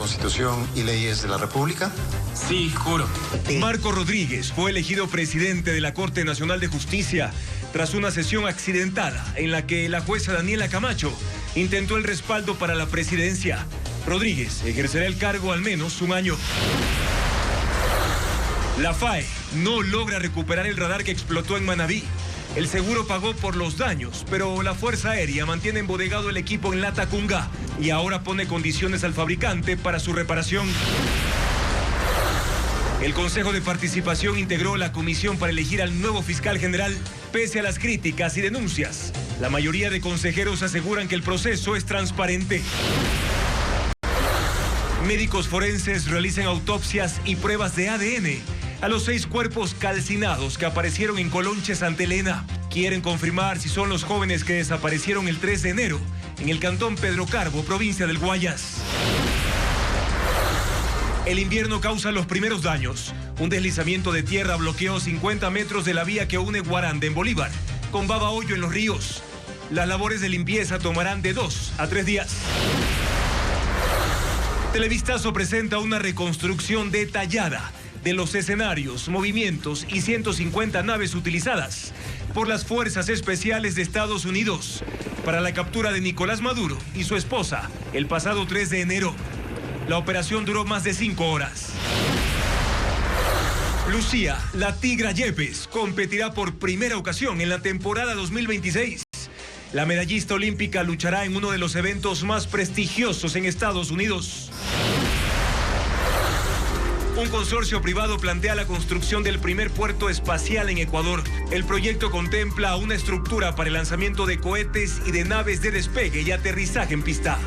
Constitución y leyes de la República? Sí, juro. Marco Rodríguez fue elegido presidente de la Corte Nacional de Justicia tras una sesión accidentada en la que la jueza Daniela Camacho intentó el respaldo para la presidencia. Rodríguez ejercerá el cargo al menos un año. La FAE no logra recuperar el radar que explotó en Manabí. El seguro pagó por los daños, pero la Fuerza Aérea mantiene embodegado el equipo en Latacunga y ahora pone condiciones al fabricante para su reparación. El Consejo de Participación integró la comisión para elegir al nuevo fiscal general, pese a las críticas y denuncias. La mayoría de consejeros aseguran que el proceso es transparente. Médicos forenses realizan autopsias y pruebas de ADN a los 6 cuerpos calcinados que aparecieron en Colonche, Santa Elena. Quieren confirmar si son los jóvenes que desaparecieron el 3 de enero en el cantón Pedro Carbo, provincia del Guayas. El invierno causa los primeros daños. Un deslizamiento de tierra bloqueó 50 metros de la vía que une Guaranda en Bolívar con Babahoyo en los ríos. Las labores de limpieza tomarán de 2 a 3 días. Televistazo presenta una reconstrucción detallada de los escenarios, movimientos y 150 naves utilizadas por las Fuerzas Especiales de Estados Unidos para la captura de Nicolás Maduro y su esposa el pasado 3 de enero. La operación duró más de 5 horas. Lucía, la Tigra Yepes, competirá por primera ocasión en la temporada 2026. La medallista olímpica luchará en uno de los eventos más prestigiosos en Estados Unidos. Un consorcio privado plantea la construcción del primer puerto espacial en Ecuador. El proyecto contempla una estructura para el lanzamiento de cohetes y de naves de despegue y aterrizaje en pista.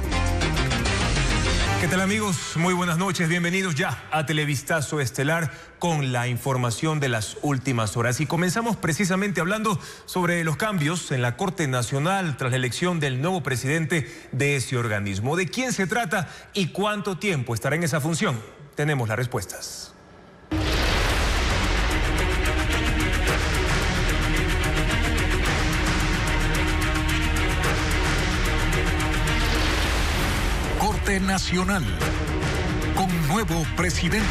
¿Qué tal, amigos? Muy buenas noches, bienvenidos ya a Televistazo Estelar con la información de las últimas horas. Y comenzamos precisamente hablando sobre los cambios en la Corte Nacional tras la elección del nuevo presidente de ese organismo. ¿De quién se trata y cuánto tiempo estará en esa función? Tenemos las respuestas. Corte Nacional, con nuevo presidente.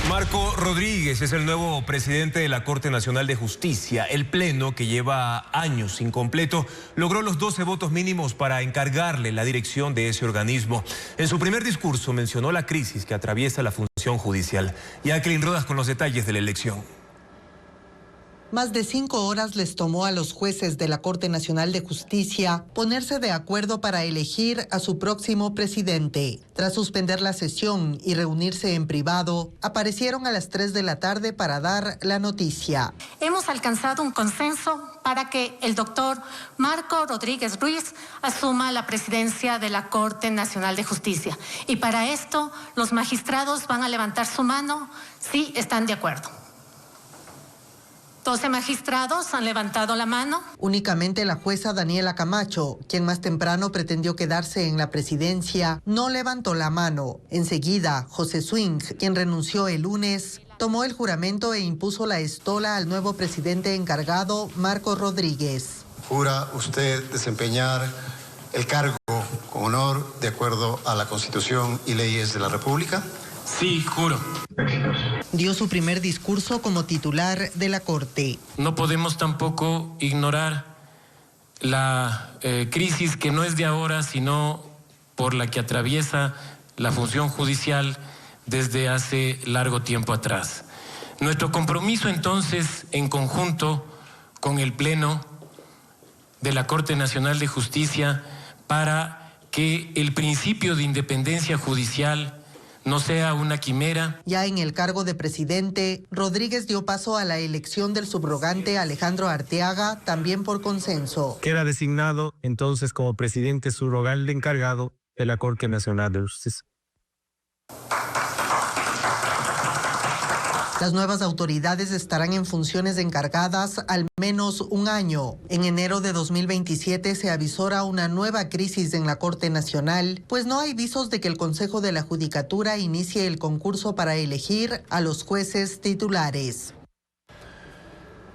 Marco Rodríguez es el nuevo presidente de la Corte Nacional de Justicia. El Pleno, que lleva años incompleto, logró los 12 votos mínimos para encargarle la dirección de ese organismo. En su primer discurso mencionó la crisis que atraviesa la función judicial. Jacqueline Rodas con los detalles de la elección. Más de 5 horas les tomó a los jueces de la Corte Nacional de Justicia ponerse de acuerdo para elegir a su próximo presidente. Tras suspender la sesión y reunirse en privado, aparecieron a las 3 de la tarde para dar la noticia. Hemos alcanzado un consenso para que el doctor Marco Rodríguez Ruiz asuma la presidencia de la Corte Nacional de Justicia. Y para esto, los magistrados van a levantar su mano si están de acuerdo. 12 magistrados han levantado la mano. Únicamente la jueza Daniela Camacho, quien más temprano pretendió quedarse en la presidencia, no levantó la mano. Enseguida, José Swing, quien renunció el lunes, tomó el juramento e impuso la estola al nuevo presidente encargado, Marco Rodríguez. ¿Jura usted desempeñar el cargo con honor de acuerdo a la Constitución y leyes de la República? Sí, juro. Dio su primer discurso como titular de la Corte. No podemos tampoco ignorar la crisis que no es de ahora, sino por la que atraviesa la función judicial desde hace largo tiempo atrás. Nuestro compromiso entonces, en conjunto con el Pleno de la Corte Nacional de Justicia, para que el principio de independencia judicial no sea una quimera. Ya en el cargo de presidente, Rodríguez dio paso a la elección del subrogante Alejandro Arteaga, también por consenso. Queda designado entonces como presidente subrogante encargado de la Corte Nacional de Justicia. Las nuevas autoridades estarán en funciones encargadas al menos un año. En enero de 2027 se avisora una nueva crisis en la Corte Nacional, pues no hay visos de que el Consejo de la Judicatura inicie el concurso para elegir a los jueces titulares.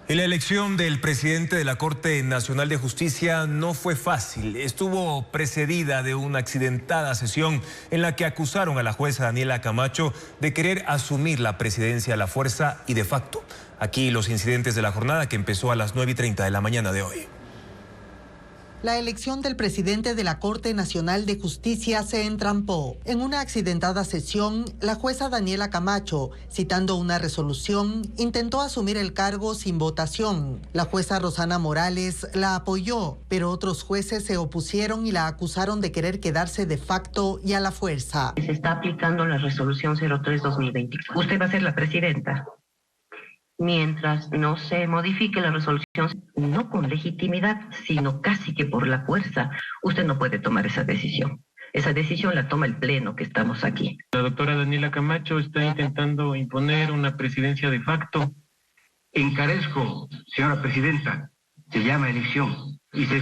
Y la elección del presidente de la Corte Nacional de Justicia no fue fácil. Estuvo precedida de una accidentada sesión en la que acusaron a la jueza Daniela Camacho de querer asumir la presidencia a la fuerza y de facto. Aquí los incidentes de la jornada que empezó a las 9:30 de la mañana de hoy. La elección del presidente de la Corte Nacional de Justicia se entrampó. En una accidentada sesión, la jueza Daniela Camacho, citando una resolución, intentó asumir el cargo sin votación. La jueza Rosana Morales la apoyó, pero otros jueces se opusieron y la acusaron de querer quedarse de facto y a la fuerza. Se está aplicando la resolución 03-2024. Usted va a ser la presidenta. Mientras no se modifique la resolución, no con legitimidad, sino casi que por la fuerza, usted no puede tomar esa decisión. Esa decisión la toma el Pleno que estamos aquí. La doctora Daniela Camacho está intentando imponer una presidencia de facto. Encarezco, señora presidenta, se llama elección. Y se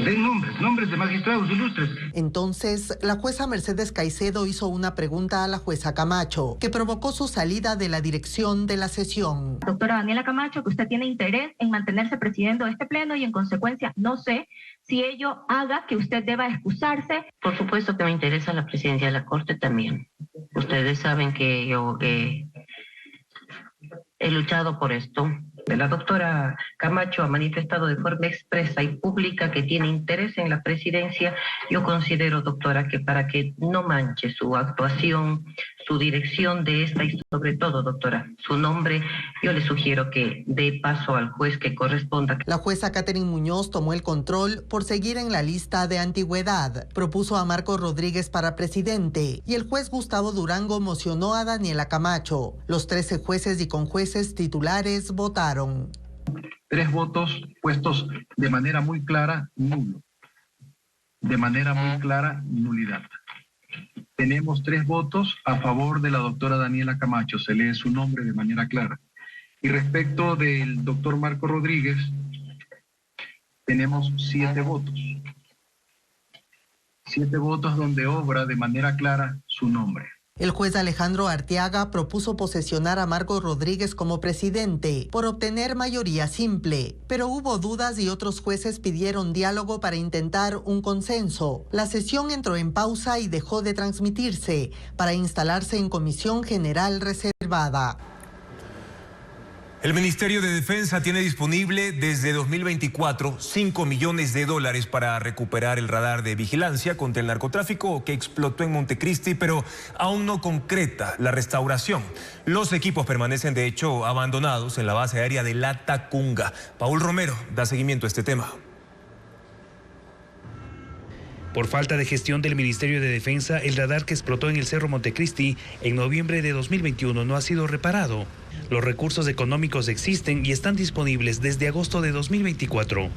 den nombres de magistrados ilustres. Entonces, la jueza Mercedes Caicedo hizo una pregunta a la jueza Camacho, que provocó su salida de la dirección de la sesión. Doctora Daniela Camacho, que usted tiene interés en mantenerse presidiendo este pleno y en consecuencia no sé si ello haga que usted deba excusarse. Por supuesto que me interesa la presidencia de la Corte también. Ustedes saben que yo he luchado por esto. La doctora Camacho ha manifestado de forma expresa y pública que tiene interés en la presidencia. Yo considero, doctora, que para que no manche su actuación, su dirección de esta y sobre todo, doctora, su nombre, yo le sugiero que dé paso al juez que corresponda. La jueza Catherine Muñoz tomó el control por seguir en la lista de antigüedad. Propuso a Marco Rodríguez para presidente y el juez Gustavo Durango mocionó a Daniela Camacho. Los 13 jueces y conjueces titulares votaron. 3 votos puestos de manera muy clara, nulo. De manera muy clara, nulidad. Tenemos 3 votos a favor de la doctora Daniela Camacho, se lee su nombre de manera clara. Y respecto del doctor Marco Rodríguez, tenemos 7 votos. 7 votos donde obra de manera clara su nombre. El juez Alejandro Arteaga propuso posesionar a Marco Rodríguez como presidente por obtener mayoría simple, pero hubo dudas y otros jueces pidieron diálogo para intentar un consenso. La sesión entró en pausa y dejó de transmitirse para instalarse en comisión general reservada. El Ministerio de Defensa tiene disponible desde 2024 $5 millones para recuperar el radar de vigilancia contra el narcotráfico que explotó en Montecristi, pero aún no concreta la restauración. Los equipos permanecen de hecho abandonados en la base aérea de La Tacunga. Paul Romero da seguimiento a este tema. Por falta de gestión del Ministerio de Defensa, el radar que explotó en el Cerro Montecristi en noviembre de 2021 no ha sido reparado. Los recursos económicos existen y están disponibles desde agosto de 2024.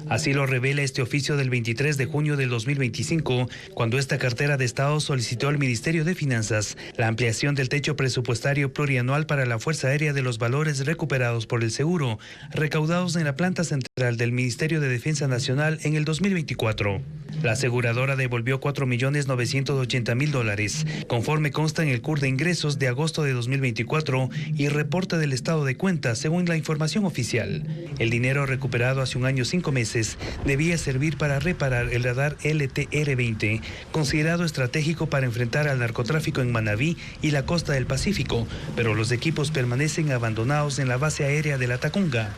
Así lo revela este oficio del 23 de junio del 2025, cuando esta cartera de Estado solicitó al Ministerio de Finanzas la ampliación del techo presupuestario plurianual para la Fuerza Aérea de los valores recuperados por el seguro, recaudados en la planta central del Ministerio de Defensa Nacional en el 2024. La aseguradora devolvió $4.980.000, conforme consta en el CUR de ingresos de agosto de 2024 y reporte del estado de cuentas, según la información oficial. El dinero recuperado hace un año 5 meses debía servir para reparar el radar LTR-20, considerado estratégico para enfrentar al narcotráfico en Manabí y la costa del Pacífico, pero los equipos permanecen abandonados en la base aérea de La Tacunga.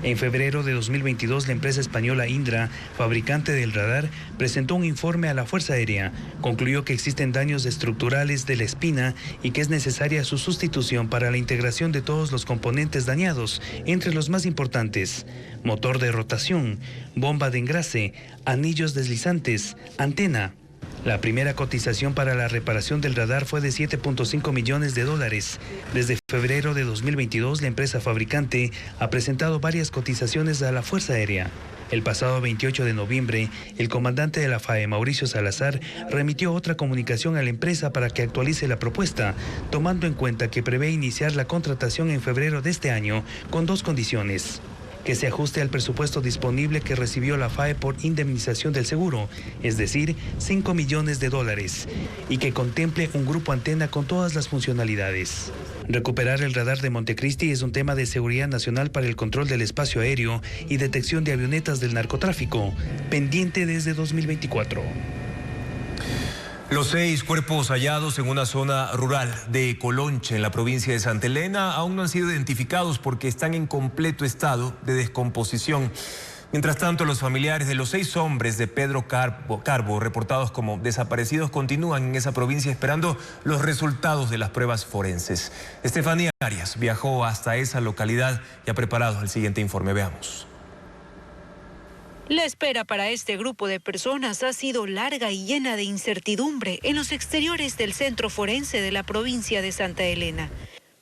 En febrero de 2022, la empresa española Indra, fabricante del radar, presentó un informe a la Fuerza Aérea. Concluyó que existen daños estructurales de la espina y que es necesaria su sustitución para la integración de todos los componentes dañados, entre los más importantes: motor de rotación, bomba de engrase, anillos deslizantes, antena. La primera cotización para la reparación del radar fue de $7.5 millones. Desde febrero de 2022, la empresa fabricante ha presentado varias cotizaciones a la Fuerza Aérea. El pasado 28 de noviembre, el comandante de la FAE, Mauricio Salazar, remitió otra comunicación a la empresa para que actualice la propuesta, tomando en cuenta que prevé iniciar la contratación en febrero de este año con 2 condiciones: que se ajuste al presupuesto disponible que recibió la FAE por indemnización del seguro, es decir, $5 millones, y que contemple un grupo antena con todas las funcionalidades. Recuperar el radar de Montecristi es un tema de seguridad nacional para el control del espacio aéreo y detección de avionetas del narcotráfico, pendiente desde 2024. Los 6 cuerpos hallados en una zona rural de Colonche, en la provincia de Santa Elena, aún no han sido identificados porque están en completo estado de descomposición. Mientras tanto, los familiares de los 6 hombres de Pedro Carbo, reportados como desaparecidos, continúan en esa provincia esperando los resultados de las pruebas forenses. Estefanía Arias viajó hasta esa localidad y ha preparado el siguiente informe. Veamos. La espera para este grupo de personas ha sido larga y llena de incertidumbre en los exteriores del centro forense de la provincia de Santa Elena.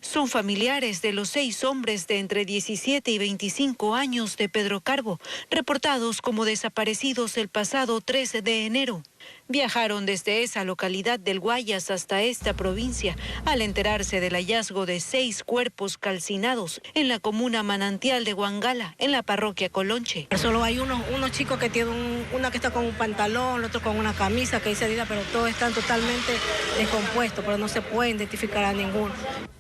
Son familiares de los 6 hombres de entre 17 y 25 años de Pedro Carbo, reportados como desaparecidos el pasado 13 de enero. Viajaron desde esa localidad del Guayas hasta esta provincia al enterarse del hallazgo de 6 cuerpos calcinados en la comuna Manantial de Huangala, en la parroquia Colonche. Solo hay unos chicos que tienen uno que está con un pantalón, el otro con una camisa que dice Adidas, pero todos están totalmente descompuestos, pero no se puede identificar a ninguno.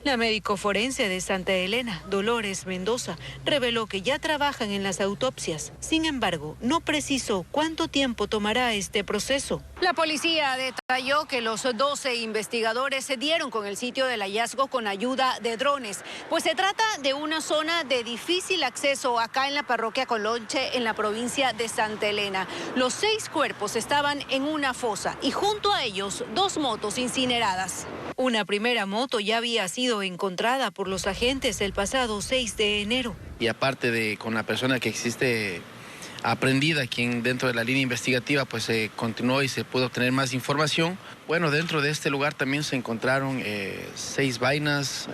La médico forense de Santa Elena, Dolores Mendoza, reveló que ya trabajan en las autopsias. Sin embargo, no precisó cuánto tiempo tomará este proceso. La policía detalló que los 12 investigadores se dieron con el sitio del hallazgo con ayuda de drones, pues se trata de una zona de difícil acceso acá en la parroquia Colonche, en la provincia de Santa Elena. Los 6 cuerpos estaban en una fosa y junto a ellos 2 motos incineradas. Una primera moto ya había sido encontrada por los agentes el pasado 6 de enero. Y aparte de con la persona que existe aprendida, quien dentro de la línea investigativa pues se continuó y se pudo obtener más información. Bueno, dentro de este lugar también se encontraron 6 vainas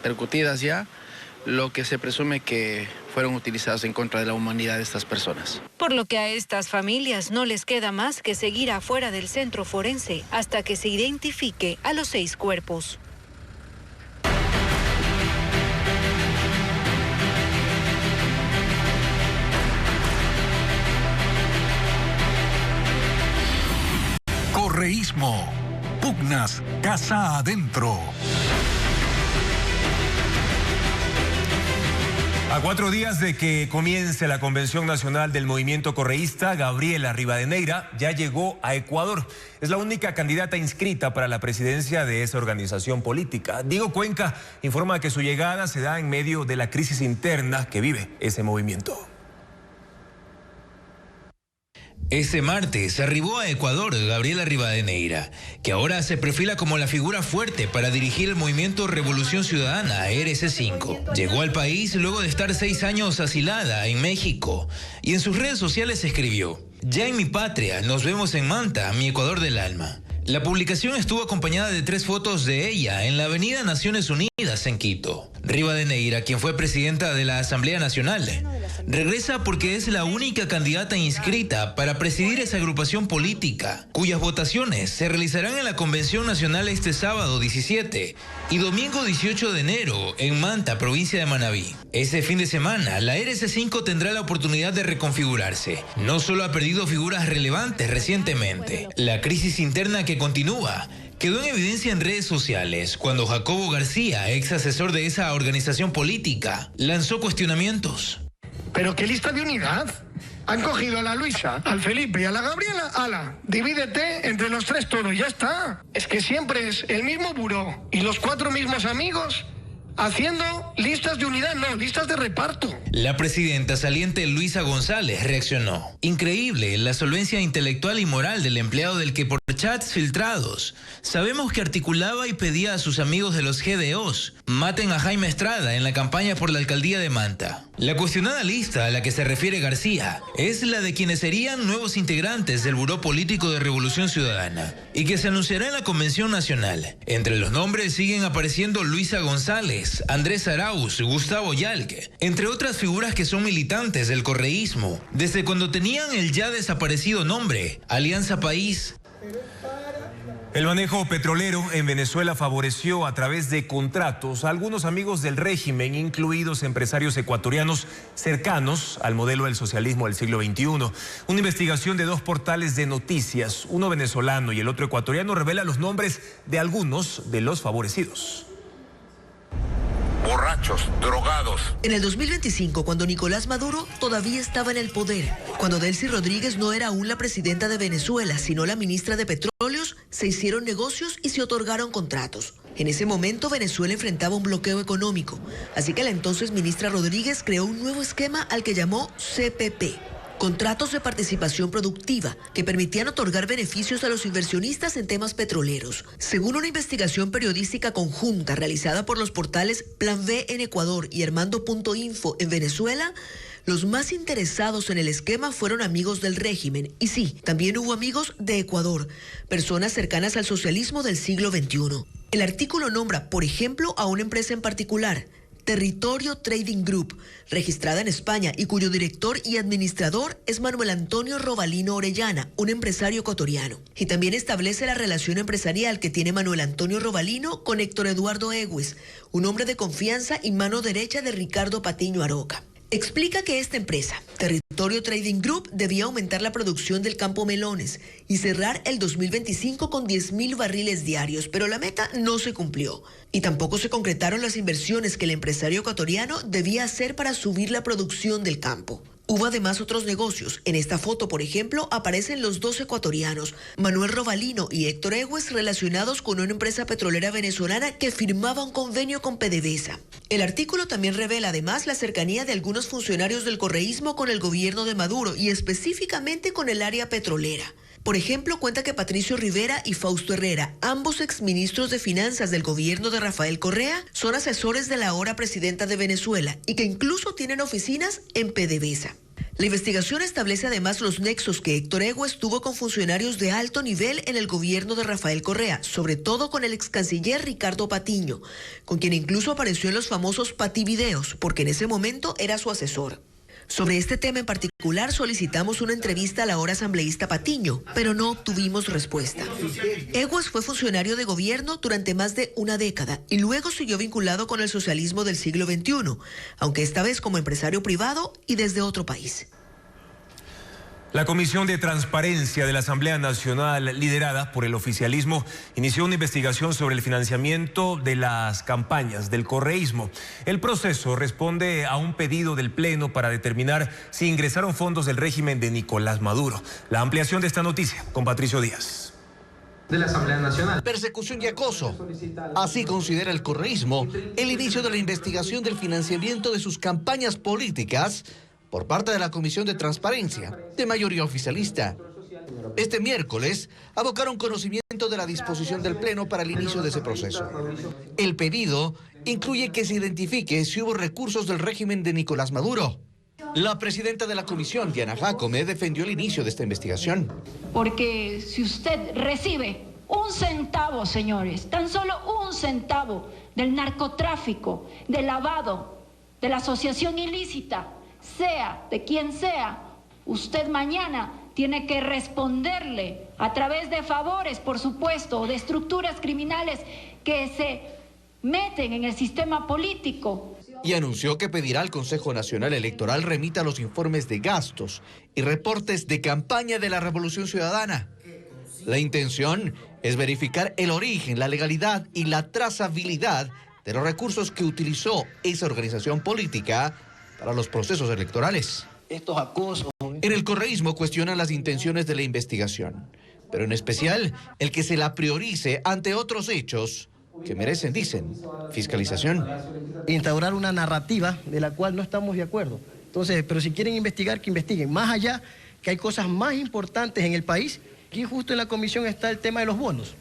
percutidas ya, lo que se presume que fueron utilizados en contra de la humanidad de estas personas. Por lo que a estas familias no les queda más que seguir afuera del centro forense hasta que se identifique a los 6 cuerpos. Correísmo. Pugnas casa adentro. A 4 días de que comience la Convención Nacional del Movimiento Correísta, Gabriela Rivadeneira ya llegó a Ecuador. Es la única candidata inscrita para la presidencia de esa organización política. Diego Cuenca informa que su llegada se da en medio de la crisis interna que vive ese movimiento. Este martes arribó a Ecuador Gabriela Rivadeneira, que ahora se perfila como la figura fuerte para dirigir el movimiento Revolución Ciudadana, RC5. Llegó al país luego de estar 6 años asilada en México y en sus redes sociales escribió: "Ya en mi patria, nos vemos en Manta, mi Ecuador del alma". La publicación estuvo acompañada de 3 fotos de ella en la avenida Naciones Unidas en Quito. Rivadeneira, quien fue presidenta de la Asamblea Nacional, regresa porque es la única candidata inscrita para presidir esa agrupación política, cuyas votaciones se realizarán en la Convención Nacional este sábado 17 y domingo 18 de enero en Manta, provincia de Manabí. Ese fin de semana, la RC5 tendrá la oportunidad de reconfigurarse. No solo ha perdido figuras relevantes recientemente, la crisis interna que continúa quedó en evidencia en redes sociales cuando Jacobo García, ex asesor de esa organización política, lanzó cuestionamientos. ¿Pero qué lista de unidad? Han cogido a la Luisa, al Felipe y a la Gabriela. Ala, divídete entre los 3 todos, ya está. Es que siempre es el mismo buró y los 4 mismos amigos haciendo listas de unidad, no, listas de reparto. La presidenta saliente Luisa González reaccionó. Increíble la solvencia intelectual y moral del empleado del que por chats filtrados sabemos que articulaba y pedía a sus amigos de los GDOs maten a Jaime Estrada en la campaña por la alcaldía de Manta. La cuestionada lista a la que se refiere García es la de quienes serían nuevos integrantes del Buró Político de Revolución Ciudadana y que se anunciará en la Convención Nacional. Entre los nombres siguen apareciendo Luisa González, Andrés Arauz, Gustavo Yalque, entre otras figuras que son militantes del correísmo desde cuando tenían el ya desaparecido nombre Alianza País. El manejo petrolero en Venezuela favoreció a través de contratos a algunos amigos del régimen, incluidos empresarios ecuatorianos cercanos al modelo del socialismo del siglo XXI. Una investigación de 2 portales de noticias, uno venezolano y el otro ecuatoriano, revela los nombres de algunos de los favorecidos. Borrachos, drogados. En el 2025, cuando Nicolás Maduro todavía estaba en el poder, cuando Delcy Rodríguez no era aún la presidenta de Venezuela, sino la ministra de Petróleos, se hicieron negocios y se otorgaron contratos. En ese momento, Venezuela enfrentaba un bloqueo económico, así que la entonces ministra Rodríguez creó un nuevo esquema al que llamó CPP. Contratos de participación productiva que permitían otorgar beneficios a los inversionistas en temas petroleros. Según una investigación periodística conjunta realizada por los portales Plan B en Ecuador y Hermando.info en Venezuela, los más interesados en el esquema fueron amigos del régimen. Y sí, también hubo amigos de Ecuador, personas cercanas al socialismo del siglo XXI. El artículo nombra, por ejemplo, a una empresa en particular, Territorio Trading Group, registrada en España y cuyo director y administrador es Manuel Antonio Robalino Orellana, un empresario ecuatoriano. Y también establece la relación empresarial que tiene Manuel Antonio Robalino con Héctor Eduardo Egues, un hombre de confianza y mano derecha de Ricardo Patiño Aroca. Explica que esta empresa, Territorio Trading Group, debía aumentar la producción del campo Melones y cerrar el 2025 con 10.000 barriles diarios, pero la meta no se cumplió. Y tampoco se concretaron las inversiones que el empresario ecuatoriano debía hacer para subir la producción del campo. Hubo además otros negocios. En esta foto, por ejemplo, aparecen los 2 ecuatorianos, Manuel Robalino y Héctor Egues, relacionados con una empresa petrolera venezolana que firmaba un convenio con PDVSA. El artículo también revela además la cercanía de algunos funcionarios del correísmo con el gobierno de Maduro y específicamente con el área petrolera. Por ejemplo, cuenta que Patricio Rivera y Fausto Herrera, ambos exministros de Finanzas del gobierno de Rafael Correa, son asesores de la ahora presidenta de Venezuela y que incluso tienen oficinas en PDVSA. La investigación establece además los nexos que Héctor Egues tuvo con funcionarios de alto nivel en el gobierno de Rafael Correa, sobre todo con el ex canciller Ricardo Patiño, con quien incluso apareció en los famosos Pativideos, porque en ese momento era su asesor. Sobre este tema en particular solicitamos una entrevista a la ahora asambleísta Patiño, pero no obtuvimos respuesta. Egues fue funcionario de gobierno durante más de una década y luego siguió vinculado con el socialismo del siglo XXI, aunque esta vez como empresario privado y desde otro país. La Comisión de Transparencia de la Asamblea Nacional, liderada por el oficialismo, inició una investigación sobre el financiamiento de las campañas del correísmo. El proceso responde a un pedido del Pleno para determinar si ingresaron fondos del régimen de Nicolás Maduro. La ampliación de esta noticia con Patricio Díaz. De la Asamblea Nacional. Persecución y acoso. Así considera el correísmo el inicio de la investigación del financiamiento de sus campañas políticas por parte de la Comisión de Transparencia, de mayoría oficialista. Este miércoles abocaron conocimiento de la disposición del Pleno para el inicio de ese proceso. El pedido incluye que se identifique si hubo recursos del régimen de Nicolás Maduro. La presidenta de la comisión, Diana Jácome, defendió el inicio de esta investigación. Porque si usted recibe un centavo, señores, tan solo un centavo del narcotráfico, del lavado, de la asociación ilícita, sea de quien sea, usted mañana tiene que responderle a través de favores, por supuesto, o de estructuras criminales que se meten en el sistema político. Y anunció que pedirá al Consejo Nacional Electoral remita los informes de gastos y reportes de campaña de la Revolución Ciudadana. La intención es verificar el origen, la legalidad y la trazabilidad de los recursos que utilizó esa organización política para los procesos electorales. Estos acosos. En el correísmo cuestionan las intenciones de la investigación, pero en especial el que se la priorice ante otros hechos que merecen, dicen, fiscalización. Instaurar una narrativa de la cual no estamos de acuerdo. Entonces, pero si quieren investigar, que investiguen. Más allá, que hay cosas más importantes en el país. Aquí justo en la comisión está el tema de los bonos.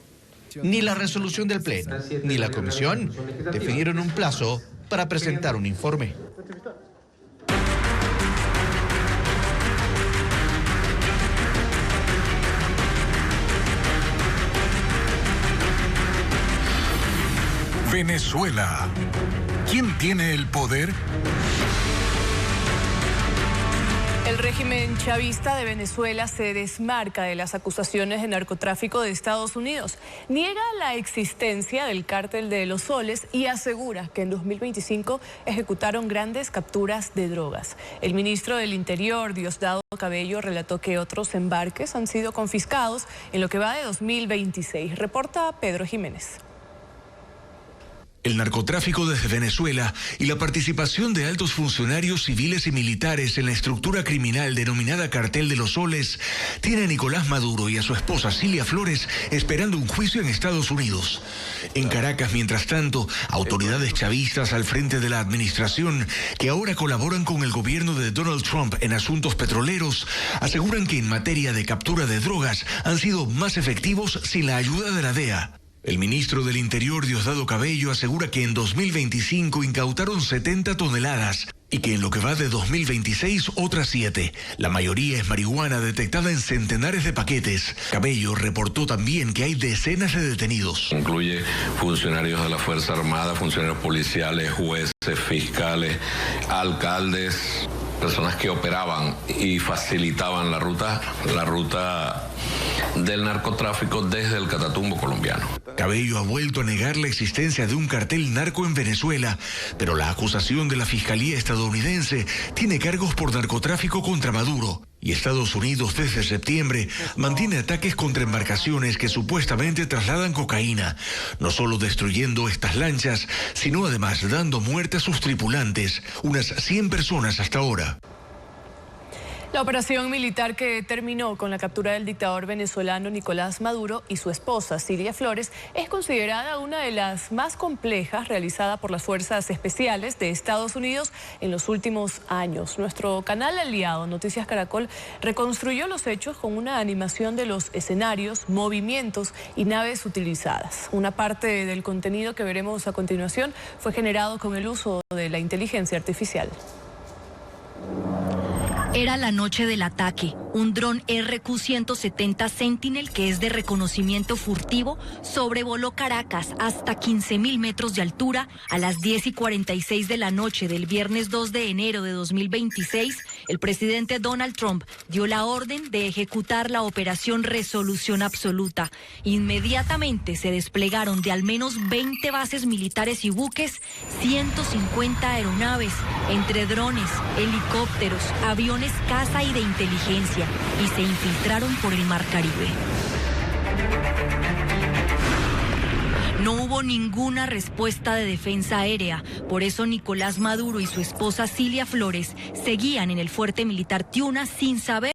Ni la resolución del Pleno, ni la comisión definieron un plazo para presentar un informe. Venezuela. ¿Quién tiene el poder? El El régimen chavista de Venezuela se desmarca de las acusaciones de narcotráfico de Estados Unidos. Niega la existencia del cártel de los Soles y asegura que en 2025 ejecutaron grandes capturas de drogas. El ministro del Interior, Diosdado Cabello, relató que otros embarques han sido confiscados en lo que va de 2026. Reporta Pedro Jiménez. El narcotráfico desde Venezuela y la participación de altos funcionarios civiles y militares en la estructura criminal denominada Cartel de los Soles tiene a Nicolás Maduro y a su esposa Cilia Flores esperando un juicio en Estados Unidos. En Caracas, mientras tanto, autoridades chavistas al frente de la administración, que ahora colaboran con el gobierno de Donald Trump en asuntos petroleros, aseguran que en materia de captura de drogas han sido más efectivos sin la ayuda de la DEA. El ministro del Interior, Diosdado Cabello, asegura que en 2025 incautaron 70 toneladas y que en lo que va de 2026 otras 7. La mayoría es marihuana detectada en centenares de paquetes. Cabello reportó también que hay decenas de detenidos. Incluye funcionarios de la Fuerza Armada, funcionarios policiales, jueces, fiscales, alcaldes, personas que operaban y facilitaban la ruta del narcotráfico desde el Catatumbo colombiano. Cabello ha vuelto a negar la existencia de un cartel narco en Venezuela, pero la acusación de la Fiscalía estadounidense tiene cargos por narcotráfico contra Maduro. Y Estados Unidos desde septiembre mantiene ataques contra embarcaciones que supuestamente trasladan cocaína, no solo destruyendo estas lanchas, sino además dando muerte a sus tripulantes, unas 100 personas hasta ahora. La operación militar que terminó con la captura del dictador venezolano Nicolás Maduro y su esposa Cilia Flores es considerada una de las más complejas realizada por las Fuerzas Especiales de Estados Unidos en los últimos años. Nuestro canal aliado Noticias Caracol reconstruyó los hechos con una animación de los escenarios, movimientos y naves utilizadas. Una parte del contenido que veremos a continuación fue generado con el uso de la inteligencia artificial. Era la noche del ataque. Un dron RQ-170 Sentinel, que es de reconocimiento furtivo, sobrevoló Caracas hasta 15.000 metros de altura a las 10:46 de la noche del viernes 2 de enero de 2026. El presidente Donald Trump dio la orden de ejecutar la operación Resolución Absoluta. Inmediatamente se desplegaron de al menos 20 bases militares y buques, 150 aeronaves, entre drones, helicópteros, aviones caza y de inteligencia, y se infiltraron por el Mar Caribe. No hubo ninguna respuesta de defensa aérea, por eso Nicolás Maduro y su esposa Cilia Flores seguían en el fuerte militar Tiuna sin saber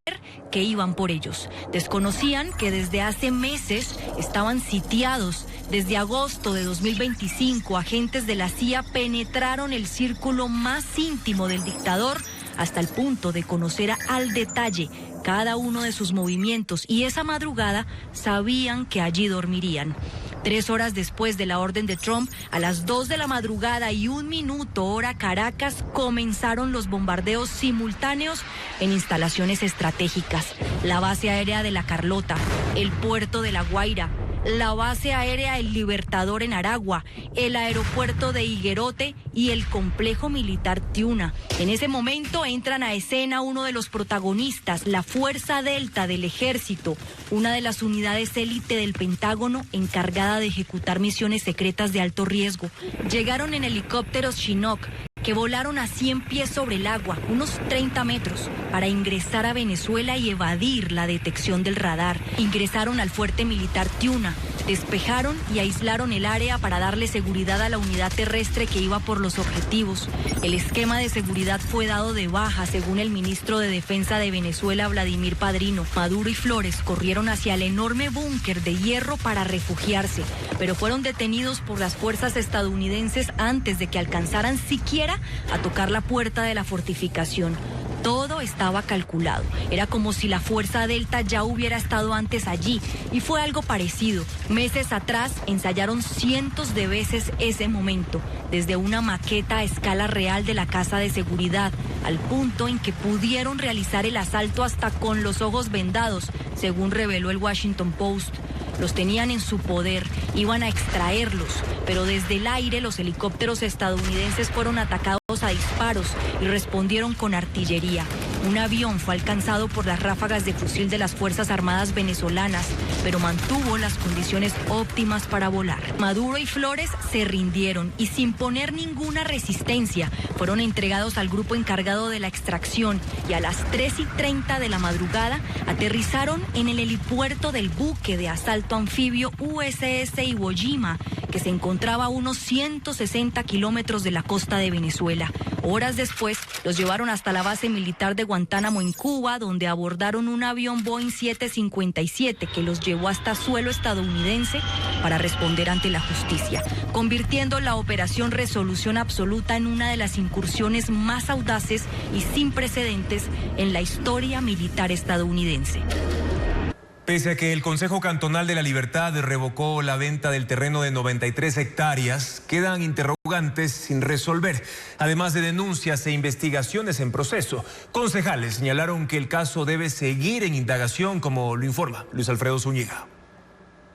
que iban por ellos. Desconocían que desde hace meses estaban sitiados. Desde agosto de 2025, agentes de la CIA penetraron el círculo más íntimo del dictador hasta el punto de conocer al detalle cada uno de sus movimientos, y esa madrugada sabían que allí dormirían. 3 horas después de la orden de Trump, a las 2 de la madrugada y 1 minuto hora Caracas, comenzaron los bombardeos simultáneos en instalaciones estratégicas: la base aérea de La Carlota, el puerto de La Guaira, la base aérea El Libertador en Aragua, el aeropuerto de Higuerote y el complejo militar Tiuna. En ese momento entran a escena uno de los protagonistas, la Fuerza Delta del Ejército, una de las unidades élite del Pentágono encargada de ejecutar misiones secretas de alto riesgo. Llegaron en helicópteros Chinook, que volaron a 100 pies sobre el agua, unos 30 metros, para ingresar a Venezuela y evadir la detección del radar. Ingresaron al fuerte militar Tiuna, despejaron y aislaron el área para darle seguridad a la unidad terrestre que iba por los objetivos. El esquema de seguridad fue dado de baja, según el ministro de Defensa de Venezuela, Vladimir Padrino. Maduro y Flores corrieron hacia el enorme búnker de hierro para refugiarse, pero fueron detenidos por las fuerzas estadounidenses antes de que alcanzaran siquiera a tocar la puerta de la fortificación. Todo estaba calculado. Era como si la Fuerza Delta ya hubiera estado antes allí, y fue algo parecido. Meses atrás ensayaron cientos de veces ese momento, desde una maqueta a escala real de la casa de seguridad, al punto en que pudieron realizar el asalto hasta con los ojos vendados, según reveló el Washington Post. Los tenían en su poder, iban a extraerlos, pero desde el aire los helicópteros estadounidenses fueron atacados a disparos y respondieron con artillería. Un avión fue alcanzado por las ráfagas de fusil de las Fuerzas Armadas venezolanas, pero mantuvo las condiciones óptimas para volar. Maduro y Flores se rindieron y sin poner ninguna resistencia fueron entregados al grupo encargado de la extracción y a las 3:30 de la madrugada aterrizaron en el helipuerto del buque de asalto anfibio USS Iwo Jima, que se encontraba a unos 160 kilómetros de la costa de Venezuela. Horas después, los llevaron hasta la base militar de Guantánamo en Cuba, donde abordaron un avión Boeing 757 que los llevó hasta suelo estadounidense para responder ante la justicia, convirtiendo la operación Resolución Absoluta en una de las incursiones más audaces y sin precedentes en la historia militar estadounidense. Pese a que el Consejo Cantonal de la Libertad revocó la venta del terreno de 93 hectáreas, quedan interrogantes sin resolver, además de denuncias e investigaciones en proceso. Concejales señalaron que el caso debe seguir en indagación, como lo informa Luis Alfredo Zúñiga.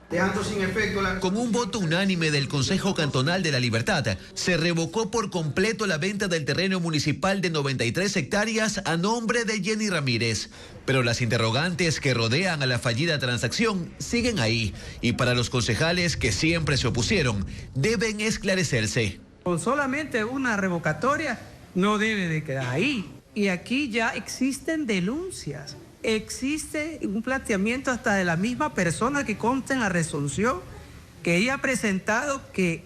Dejando sin efecto Con un voto unánime del Consejo Cantonal de la Libertad, se revocó por completo la venta del terreno municipal de 93 hectáreas a nombre de Jenny Ramírez. Pero las interrogantes que rodean a la fallida transacción siguen ahí, y para los concejales que siempre se opusieron, deben esclarecerse. Con solamente una revocatoria no debe de quedar ahí. Y aquí ya existen denuncias. Existe un planteamiento hasta de la misma persona que consta en la resolución, que ella ha presentado que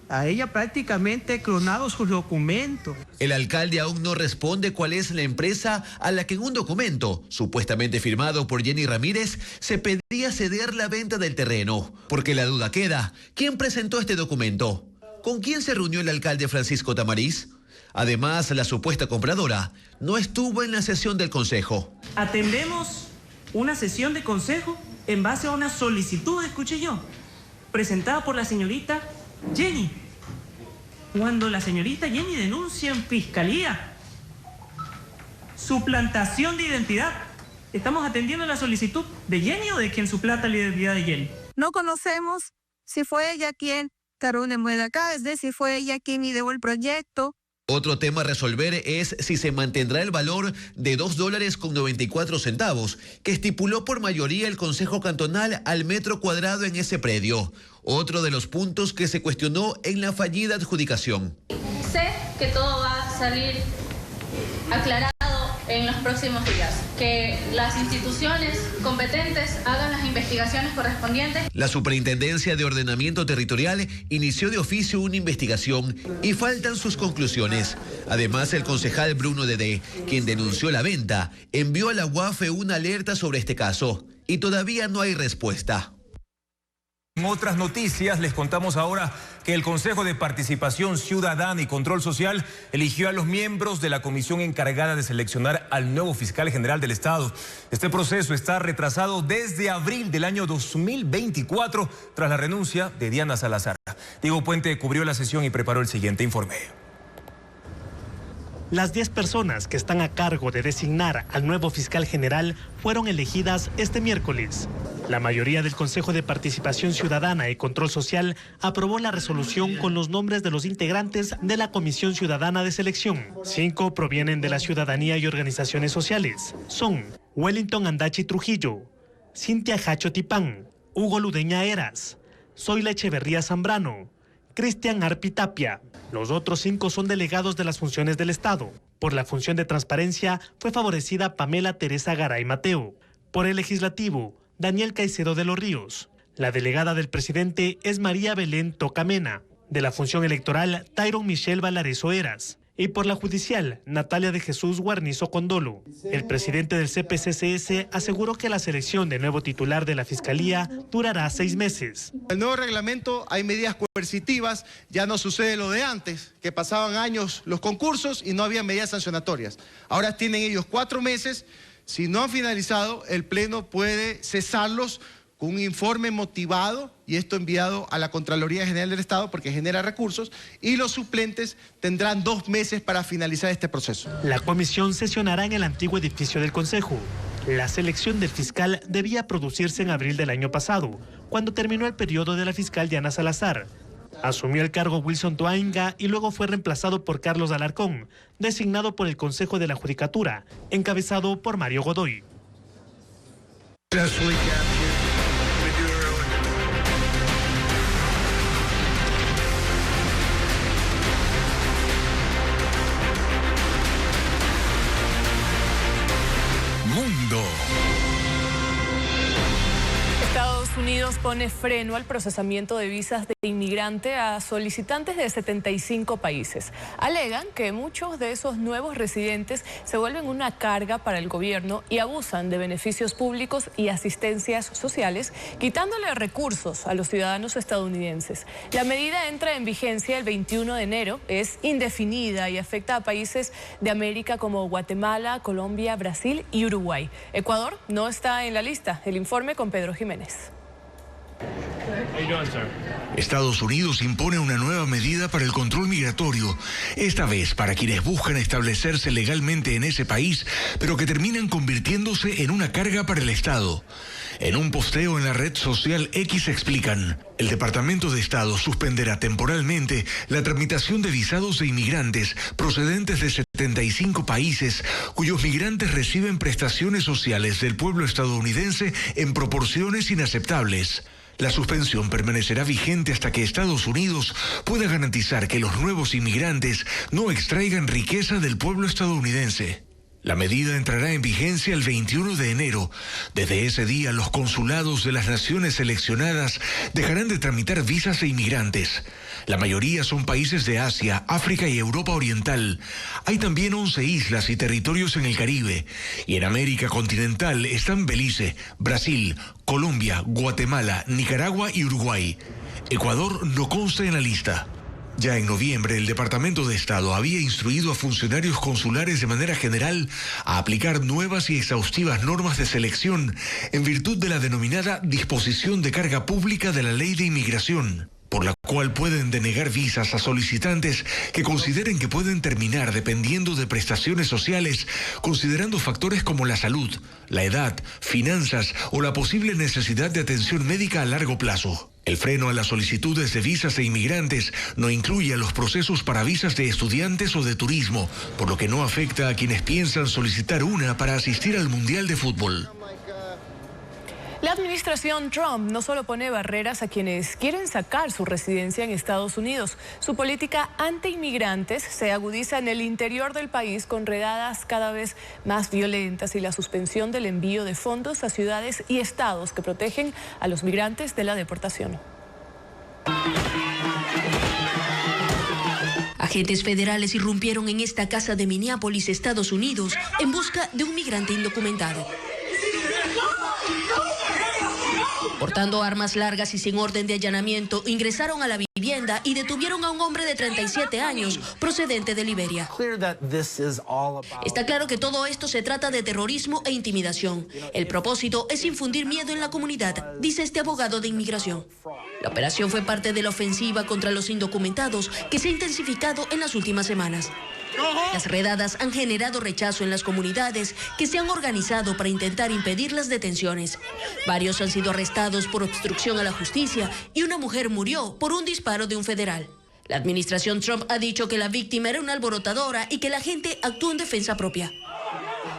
a ella prácticamente clonado sus documentos. El alcalde aún no responde cuál es la empresa a la que en un documento, supuestamente firmado por Jenny Ramírez, se pedía ceder la venta del terreno. Porque la duda queda, ¿quién presentó este documento? ¿Con quién se reunió el alcalde Francisco Tamariz? Además, la supuesta compradora no estuvo en la sesión del consejo. Atendemos una sesión de consejo en base a una solicitud, escuché yo, presentada por la señorita Jenny. Cuando la señorita Jenny denuncia en fiscalía suplantación de identidad, ¿estamos atendiendo la solicitud de Jenny o de quien suplanta la identidad de Jenny? No conocemos si fue ella quien Tarune mueve acá, es decir, si fue ella quien ideó el proyecto. Otro tema a resolver es si se mantendrá el valor de $2.94 que estipuló por mayoría el Consejo Cantonal al metro cuadrado en ese predio. Otro de los puntos que se cuestionó en la fallida adjudicación. Sé que todo va a salir aclarado en los próximos días, que las instituciones competentes hagan las investigaciones correspondientes. La Superintendencia de Ordenamiento Territorial inició de oficio una investigación y faltan sus conclusiones. Además, el concejal Bruno Dedé, quien denunció la venta, envió a la UAFE una alerta sobre este caso y todavía no hay respuesta. En otras noticias, les contamos ahora que el Consejo de Participación Ciudadana y Control Social eligió a los miembros de la comisión encargada de seleccionar al nuevo fiscal general del Estado. Este proceso está retrasado desde abril del año 2024 tras la renuncia de Diana Salazar. Diego Puente cubrió la sesión y preparó el siguiente informe. Las 10 personas que están a cargo de designar al nuevo fiscal general fueron elegidas este miércoles. La mayoría del Consejo de Participación Ciudadana y Control Social aprobó la resolución con los nombres de los integrantes de la Comisión Ciudadana de Selección. 5 provienen de la ciudadanía y organizaciones sociales. Son Wellington Andachi Trujillo, Cintia Hacho Tipán, Hugo Ludeña Eras, Zoila Echeverría Zambrano, Cristian Arpi Tapia. Los otros 5 son delegados de las funciones del Estado. Por la función de transparencia fue favorecida Pamela Teresa Garay Mateo. Por el legislativo, Daniel Caicedo de los Ríos. La delegada del presidente es María Belén Tocamena. De la función electoral, Tyron Michelle Valareso Eras. Y por la judicial, Natalia de Jesús Guarnizo Condolo. El presidente del CPCCS aseguró que la selección del nuevo titular de la Fiscalía durará 6 meses. En el nuevo reglamento hay medidas coercitivas, ya no sucede lo de antes, que pasaban años los concursos y no había medidas sancionatorias. Ahora tienen ellos 4 meses, si no han finalizado, el Pleno puede cesarlos con un informe motivado y esto enviado a la Contraloría General del Estado porque genera recursos y los suplentes tendrán 2 meses para finalizar este proceso. La comisión sesionará en el antiguo edificio del Consejo. La selección del fiscal debía producirse en abril del año pasado, cuando terminó el periodo de la fiscal Diana Salazar. Asumió el cargo Wilson Toainga y luego fue reemplazado por Carlos Alarcón, designado por el Consejo de la Judicatura, encabezado por Mario Godoy. Mundo. Estados Unidos pone freno al procesamiento de visas de inmigrante a solicitantes de 75 países. Alegan que muchos de esos nuevos residentes se vuelven una carga para el gobierno y abusan de beneficios públicos y asistencias sociales, quitándole recursos a los ciudadanos estadounidenses. La medida entra en vigencia el 21 de enero, es indefinida y afecta a países de América como Guatemala, Colombia, Brasil y Uruguay. Ecuador no está en la lista. El informe con Pedro Jiménez. Estados Unidos impone una nueva medida para el control migratorio, esta vez para quienes buscan establecerse legalmente en ese país, pero que terminan convirtiéndose en una carga para el Estado. En un posteo en la red social X explican, el Departamento de Estado suspenderá temporalmente la tramitación de visados de inmigrantes procedentes de 75 países cuyos migrantes reciben prestaciones sociales del pueblo estadounidense en proporciones inaceptables. La suspensión permanecerá vigente hasta que Estados Unidos pueda garantizar que los nuevos inmigrantes no extraigan riqueza del pueblo estadounidense. La medida entrará en vigencia el 21 de enero. Desde ese día, los consulados de las naciones seleccionadas dejarán de tramitar visas de inmigrantes. La mayoría son países de Asia, África y Europa Oriental. Hay también 11 islas y territorios en el Caribe. Y en América continental están Belice, Brasil, Colombia, Guatemala, Nicaragua y Uruguay. Ecuador no consta en la lista. Ya en noviembre, el Departamento de Estado había instruido a funcionarios consulares de manera general a aplicar nuevas y exhaustivas normas de selección en virtud de la denominada disposición de carga pública de la Ley de Inmigración, por la cual pueden denegar visas a solicitantes que consideren que pueden terminar dependiendo de prestaciones sociales, considerando factores como la salud, la edad, finanzas o la posible necesidad de atención médica a largo plazo. El freno a las solicitudes de visas de inmigrantes no incluye a los procesos para visas de estudiantes o de turismo, por lo que no afecta a quienes piensan solicitar una para asistir al Mundial de Fútbol. La administración Trump no solo pone barreras a quienes quieren sacar su residencia en Estados Unidos. Su política anti-inmigrantes se agudiza en el interior del país con redadas cada vez más violentas y la suspensión del envío de fondos a ciudades y estados que protegen a los migrantes de la deportación. Agentes federales irrumpieron en esta casa de Minneapolis, Estados Unidos, en busca de un migrante indocumentado. Portando armas largas y sin orden de allanamiento, ingresaron a la vivienda y detuvieron a un hombre de 37 años, procedente de Liberia. Está claro que todo esto se trata de terrorismo e intimidación. El propósito es infundir miedo en la comunidad, dice este abogado de inmigración. La operación fue parte de la ofensiva contra los indocumentados que se ha intensificado en las últimas semanas. Las redadas han generado rechazo en las comunidades que se han organizado para intentar impedir las detenciones. Varios han sido arrestados por obstrucción a la justicia y una mujer murió por un disparo de un federal. La administración Trump ha dicho que la víctima era una alborotadora y que la gente actuó en defensa propia.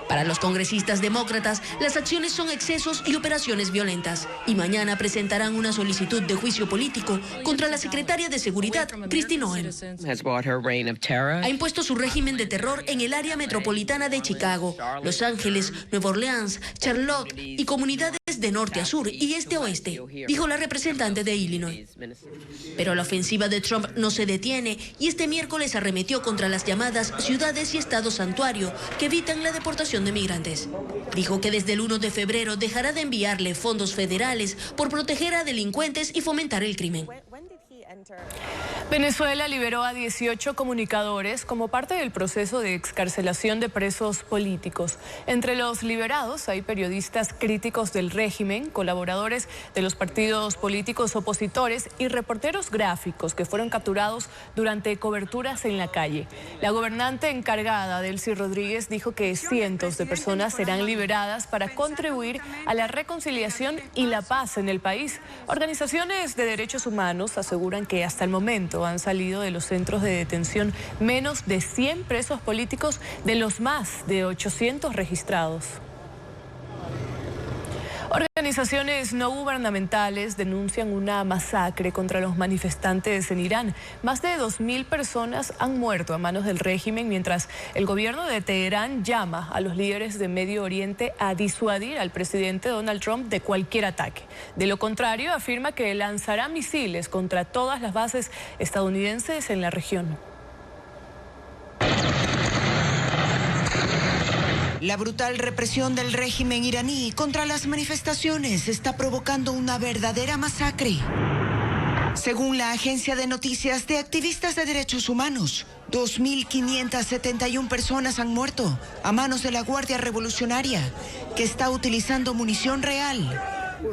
Para los congresistas demócratas, las acciones son excesos y operaciones violentas. Y mañana presentarán una solicitud de juicio político contra la secretaria de Seguridad, Kristi Noem. Ha impuesto su régimen de terror en el área metropolitana de Chicago, Los Ángeles, Nueva Orleans, Charlotte y comunidades de norte a sur y este a oeste, dijo la representante de Illinois. Pero la ofensiva de Trump no se detiene y este miércoles arremetió contra las llamadas ciudades y estados santuario que evitan la deportación de migrantes. Dijo que desde el 1 de febrero dejará de enviarle fondos federales por proteger a delincuentes y fomentar el crimen. Venezuela liberó a 18 comunicadores como parte del proceso de excarcelación de presos políticos. Entre los liberados hay periodistas críticos del régimen, colaboradores de los partidos políticos opositores y reporteros gráficos que fueron capturados durante coberturas en la calle. La gobernante encargada, Delcy Rodríguez, dijo que cientos de personas serán liberadas para contribuir a la reconciliación y la paz en el país. Organizaciones de derechos humanos aseguran aseguran que hasta el momento han salido de los centros de detención menos de 100 presos políticos de los más de 800 registrados. Organizaciones no gubernamentales denuncian una masacre contra los manifestantes en Irán. Más de 2.000 personas han muerto a manos del régimen, mientras el gobierno de Teherán llama a los líderes de Medio Oriente a disuadir al presidente Donald Trump de cualquier ataque. De lo contrario, afirma que lanzará misiles contra todas las bases estadounidenses en la región. La brutal represión del régimen iraní contra las manifestaciones está provocando una verdadera masacre. Según la agencia de noticias de activistas de derechos humanos, 2.571 personas han muerto a manos de la Guardia Revolucionaria, que está utilizando munición real.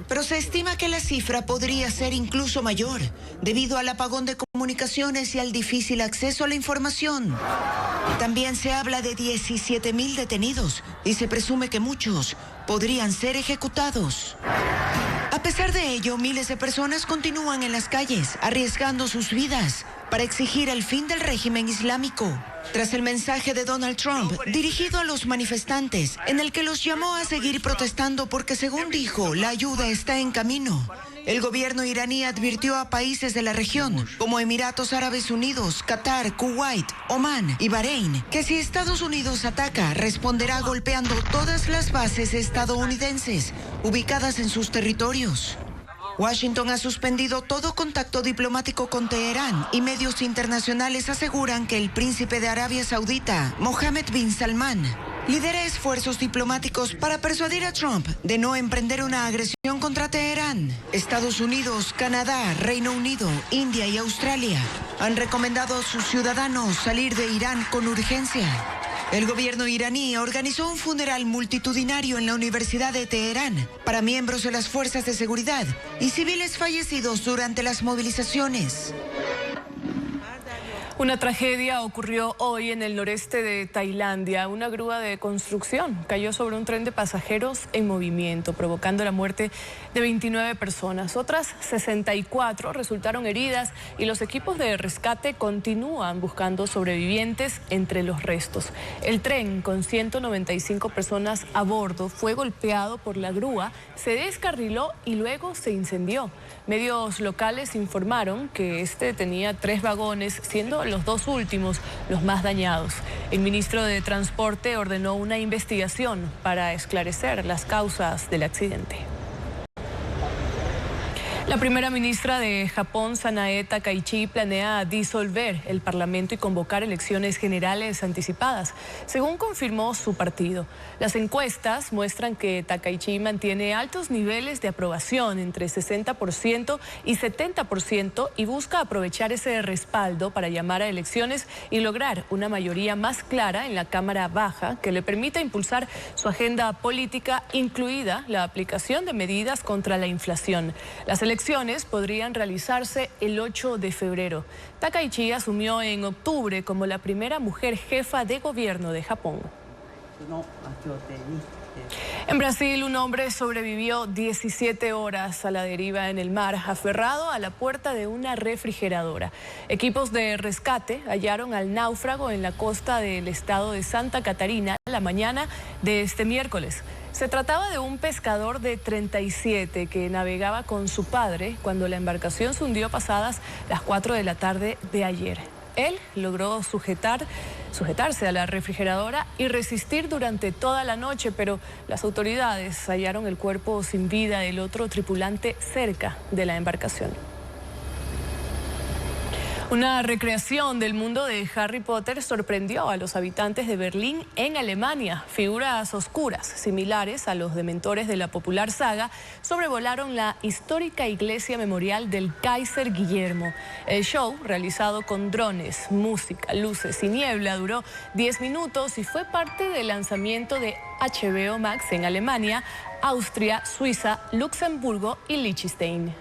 Pero se estima que la cifra podría ser incluso mayor, debido al apagón de comunicaciones y al difícil acceso a la información. También se habla de 17.000 detenidos y se presume que muchos podrían ser ejecutados. A pesar de ello, miles de personas continúan en las calles, arriesgando sus vidas para exigir el fin del régimen islámico. Tras el mensaje de Donald Trump dirigido a los manifestantes, en el que los llamó a seguir protestando porque, según dijo, la ayuda está en camino, el gobierno iraní advirtió a países de la región, como Emiratos Árabes Unidos, Qatar, Kuwait, Omán y Bahrein, que si Estados Unidos ataca, responderá golpeando todas las bases estadounidenses ubicadas en sus territorios. Washington ha suspendido todo contacto diplomático con Teherán y medios internacionales aseguran que el príncipe de Arabia Saudita, Mohammed bin Salman, lidera esfuerzos diplomáticos para persuadir a Trump de no emprender una agresión contra Teherán. Estados Unidos, Canadá, Reino Unido, India y Australia han recomendado a sus ciudadanos salir de Irán con urgencia. El gobierno iraní organizó un funeral multitudinario en la Universidad de Teherán para miembros de las fuerzas de seguridad y civiles fallecidos durante las movilizaciones. Una tragedia ocurrió hoy en el noreste de Tailandia. Una grúa de construcción cayó sobre un tren de pasajeros en movimiento, provocando la muerte de 29 personas. Otras 64 resultaron heridas y los equipos de rescate continúan buscando sobrevivientes entre los restos. El tren, con 195 personas a bordo, fue golpeado por la grúa, se descarriló y luego se incendió. Medios locales informaron que este tenía 3 vagones, siendo los 2 últimos los más dañados. El ministro de Transporte ordenó una investigación para esclarecer las causas del accidente. La primera ministra de Japón, Sanae Takaichi, planea disolver el Parlamento y convocar elecciones generales anticipadas, según confirmó su partido. Las encuestas muestran que Takaichi mantiene altos niveles de aprobación, entre 60% y 70%, y busca aprovechar ese respaldo para llamar a elecciones y lograr una mayoría más clara en la Cámara Baja que le permita impulsar su agenda política, incluida la aplicación de medidas contra la inflación. Las elecciones podrían realizarse el 8 de febrero. Takaichi asumió en octubre como la primera mujer jefa de gobierno de Japón. En Brasil, un hombre sobrevivió 17 horas a la deriva en el mar, aferrado a la puerta de una refrigeradora. Equipos de rescate hallaron al náufrago en la costa del estado de Santa Catarina la mañana de este miércoles. Se trataba de un pescador de 37 que navegaba con su padre cuando la embarcación se hundió pasadas las 4 de la tarde de ayer. Él logró sujetarse a la refrigeradora y resistir durante toda la noche, pero las autoridades hallaron el cuerpo sin vida del otro tripulante cerca de la embarcación. Una recreación del mundo de Harry Potter sorprendió a los habitantes de Berlín, en Alemania. Figuras oscuras, similares a los dementores de la popular saga, sobrevolaron la histórica iglesia memorial del Kaiser Guillermo. El show, realizado con drones, música, luces y niebla, duró 10 minutos y fue parte del lanzamiento de HBO Max en Alemania, Austria, Suiza, Luxemburgo y Liechtenstein.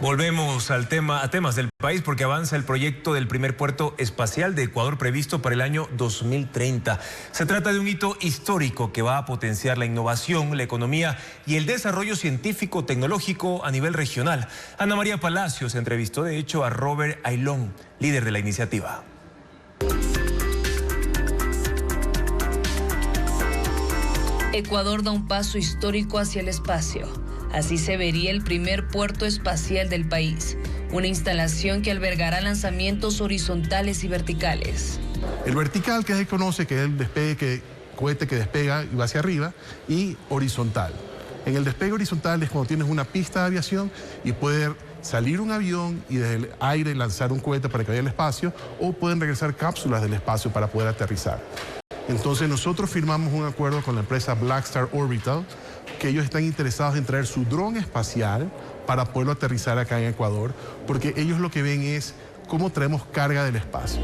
Volvemos a temas del país porque avanza el proyecto del primer puerto espacial de Ecuador previsto para el año 2030. Se trata de un hito histórico que va a potenciar la innovación, la economía y el desarrollo científico-tecnológico a nivel regional. Ana María Palacios entrevistó de hecho a Robert Ailón, líder de la iniciativa. Ecuador da un paso histórico hacia el espacio. Así se vería el primer puerto espacial del país, una instalación que albergará lanzamientos horizontales y verticales. El vertical, que se conoce, que es el despegue, cohete que despega y va hacia arriba, y horizontal. En el despegue horizontal es cuando tienes una pista de aviación y puede salir un avión y desde el aire lanzar un cohete para que vaya al espacio, o pueden regresar cápsulas del espacio para poder aterrizar. Entonces nosotros firmamos un acuerdo con la empresa Blackstar Orbital, que ellos están interesados en traer su dron espacial para poderlo aterrizar acá en Ecuador, porque ellos lo que ven es cómo traemos carga del espacio.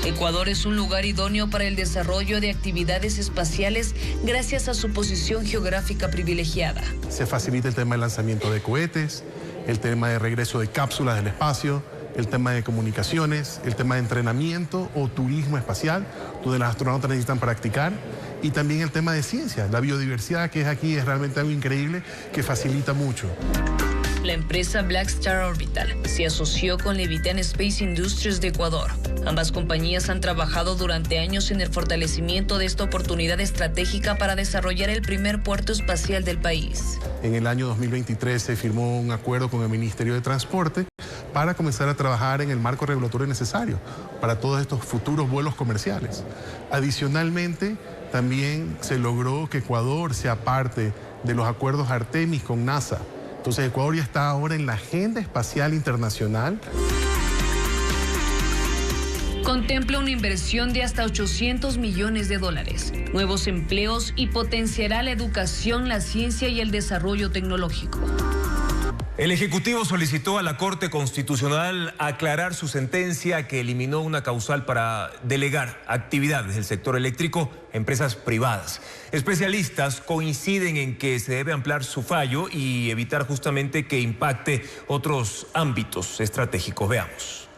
Ecuador es un lugar idóneo para el desarrollo de actividades espaciales gracias a su posición geográfica privilegiada. Se facilita el tema del lanzamiento de cohetes, el tema de regreso de cápsulas del espacio, el tema de comunicaciones, el tema de entrenamiento o turismo espacial, donde los astronautas necesitan practicar, y también el tema de ciencia, la biodiversidad que es aquí es realmente algo increíble que facilita mucho. La empresa Blackstar Orbital se asoció con Levitan Space Industries de Ecuador. Ambas compañías han trabajado durante años en el fortalecimiento de esta oportunidad estratégica para desarrollar el primer puerto espacial del país. En el año 2023 se firmó un acuerdo con el Ministerio de Transporte para comenzar a trabajar en el marco regulatorio necesario para todos estos futuros vuelos comerciales. Adicionalmente, también se logró que Ecuador sea parte de los acuerdos Artemis con NASA. Entonces Ecuador ya está ahora en la agenda espacial internacional. Contempla una inversión de hasta $800 millones, nuevos empleos y potenciará la educación, la ciencia y el desarrollo tecnológico. El Ejecutivo solicitó a la Corte Constitucional aclarar su sentencia que eliminó una causal para delegar actividades del sector eléctrico a empresas privadas. Especialistas coinciden en que se debe ampliar su fallo y evitar justamente que impacte otros ámbitos estratégicos. Veamos.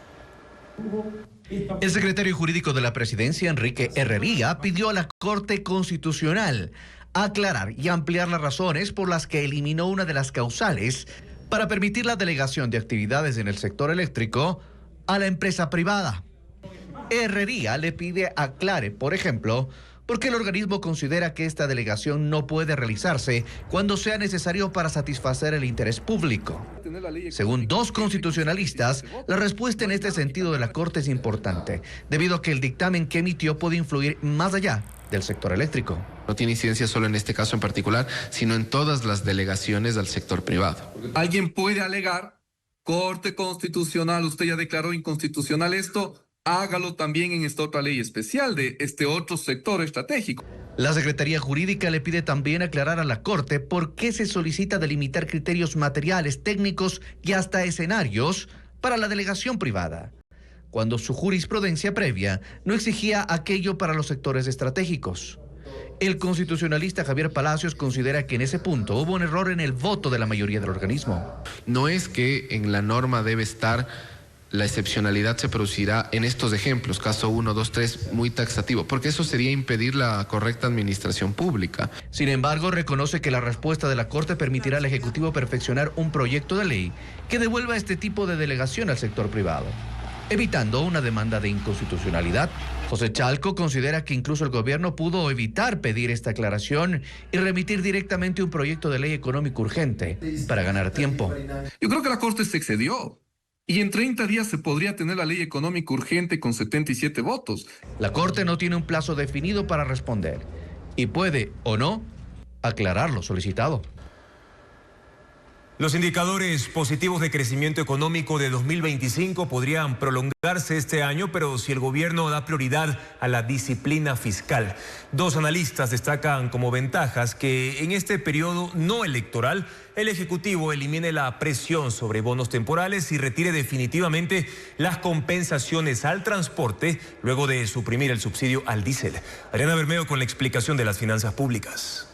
El secretario jurídico de la Presidencia, Enrique Herrería, pidió a la Corte Constitucional aclarar y ampliar las razones por las que eliminó una de las causales para permitir la delegación de actividades en el sector eléctrico a la empresa privada. Herrería le pide aclare, por ejemplo, por qué el organismo considera que esta delegación no puede realizarse cuando sea necesario para satisfacer el interés público. Según dos constitucionalistas, la respuesta en este sentido de la Corte es importante, debido a que el dictamen que emitió puede influir más allá del sector eléctrico. No tiene incidencia solo en este caso en particular, sino en todas las delegaciones al sector privado. Alguien puede alegar, Corte Constitucional, usted ya declaró inconstitucional esto, hágalo también en esta otra ley especial de este otro sector estratégico. La Secretaría Jurídica le pide también aclarar a la Corte por qué se solicita delimitar criterios materiales, técnicos y hasta escenarios para la delegación privada, cuando su jurisprudencia previa no exigía aquello para los sectores estratégicos. El constitucionalista Javier Palacios considera que en ese punto hubo un error en el voto de la mayoría del organismo. No es que en la norma debe estar la excepcionalidad se producirá en estos ejemplos, caso 1, 2, 3, muy taxativo, porque eso sería impedir la correcta administración pública. Sin embargo, reconoce que la respuesta de la Corte permitirá al Ejecutivo perfeccionar un proyecto de ley que devuelva este tipo de delegación al sector privado, evitando una demanda de inconstitucionalidad. José Chalco considera que incluso el gobierno pudo evitar pedir esta aclaración y remitir directamente un proyecto de ley económico urgente para ganar tiempo. Yo creo que la Corte se excedió y en 30 días se podría tener la ley económica urgente con 77 votos. La Corte no tiene un plazo definido para responder y puede o no aclarar lo solicitado. Los indicadores positivos de crecimiento económico de 2025 podrían prolongarse este año, pero si el gobierno da prioridad a la disciplina fiscal. Dos analistas destacan como ventajas que en este periodo no electoral el Ejecutivo elimine la presión sobre bonos temporales y retire definitivamente las compensaciones al transporte luego de suprimir el subsidio al diésel. Adriana Bermeo con la explicación de las finanzas públicas.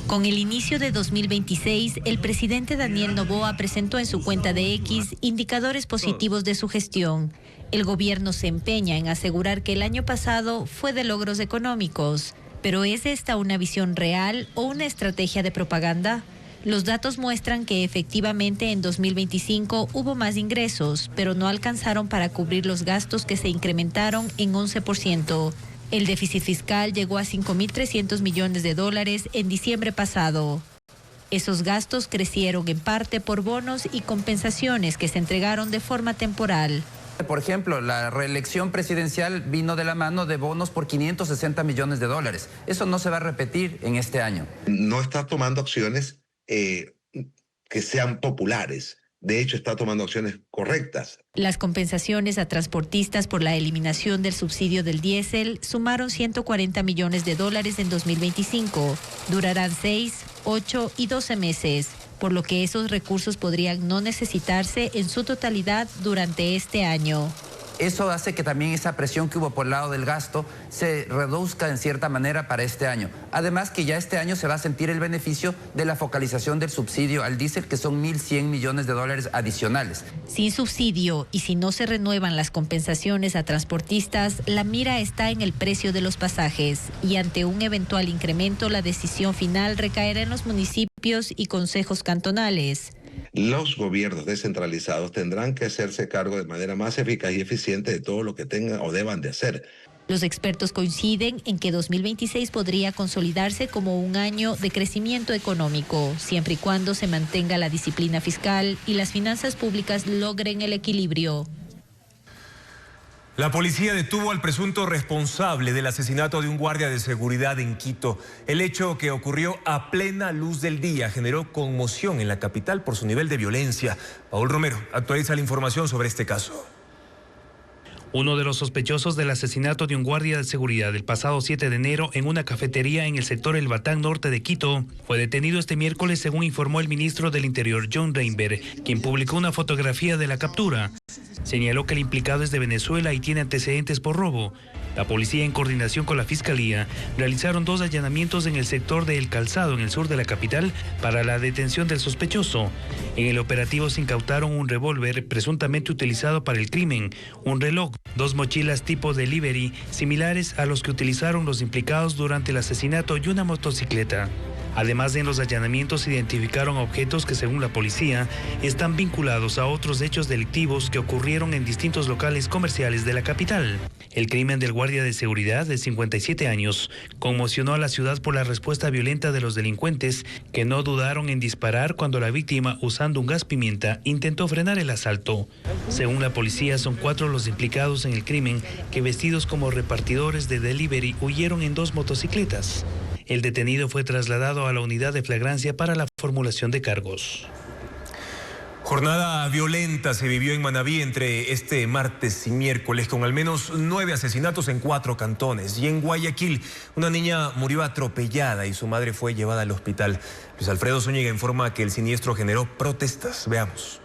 Con el inicio de 2026, el presidente Daniel Noboa presentó en su cuenta de X indicadores positivos de su gestión. El gobierno se empeña en asegurar que el año pasado fue de logros económicos. ¿Pero es esta una visión real o una estrategia de propaganda? Los datos muestran que efectivamente en 2025 hubo más ingresos, pero no alcanzaron para cubrir los gastos que se incrementaron en 11%. El déficit fiscal llegó a $5.300 millones en diciembre pasado. Esos gastos crecieron en parte por bonos y compensaciones que se entregaron de forma temporal. Por ejemplo, la reelección presidencial vino de la mano de bonos por $560 millones. Eso no se va a repetir en este año. No está tomando acciones que sean populares. De hecho, está tomando acciones correctas. Las compensaciones a transportistas por la eliminación del subsidio del diésel sumaron $140 millones en 2025. Durarán 6, 8 y 12 meses, por lo que esos recursos podrían no necesitarse en su totalidad durante este año. Eso hace que también esa presión que hubo por el lado del gasto se reduzca en cierta manera para este año. Además que ya este año se va a sentir el beneficio de la focalización del subsidio al diésel, que son $1.100 millones adicionales. Sin subsidio y si no se renuevan las compensaciones a transportistas, la mira está en el precio de los pasajes y ante un eventual incremento la decisión final recaerá en los municipios y consejos cantonales. Los gobiernos descentralizados tendrán que hacerse cargo de manera más eficaz y eficiente de todo lo que tengan o deban de hacer. Los expertos coinciden en que 2026 podría consolidarse como un año de crecimiento económico, siempre y cuando se mantenga la disciplina fiscal y las finanzas públicas logren el equilibrio. La policía detuvo al presunto responsable del asesinato de un guardia de seguridad en Quito. El hecho, que ocurrió a plena luz del día, generó conmoción en la capital por su nivel de violencia. Paul Romero actualiza la información sobre este caso. Uno de los sospechosos del asesinato de un guardia de seguridad el pasado 7 de enero en una cafetería en el sector El Batán Norte de Quito fue detenido este miércoles, según informó el ministro del Interior, John Reinberg, quien publicó una fotografía de la captura. Señaló que el implicado es de Venezuela y tiene antecedentes por robo. La policía, en coordinación con la Fiscalía, realizaron 2 allanamientos en el sector de El Calzado, en el sur de la capital, para la detención del sospechoso. En el operativo se incautaron un revólver presuntamente utilizado para el crimen, un reloj, 2 mochilas tipo delivery similares a los que utilizaron los implicados durante el asesinato y una motocicleta. Además, en los allanamientos se identificaron objetos que, según la policía, están vinculados a otros hechos delictivos que ocurrieron en distintos locales comerciales de la capital. El crimen del guardia de seguridad de 57 años conmocionó a la ciudad por la respuesta violenta de los delincuentes, que no dudaron en disparar cuando la víctima, usando un gas pimienta, intentó frenar el asalto. Según la policía, son 4 los implicados en el crimen que, vestidos como repartidores de delivery, huyeron en 2 motocicletas. El detenido fue trasladado a la unidad de flagrancia para la formulación de cargos. Jornada violenta se vivió en Manabí entre este martes y miércoles, con al menos 9 asesinatos en 4 cantones. Y en Guayaquil, una niña murió atropellada y su madre fue llevada al hospital. Luis Alfredo Zúñiga informa que el siniestro generó protestas. Veamos.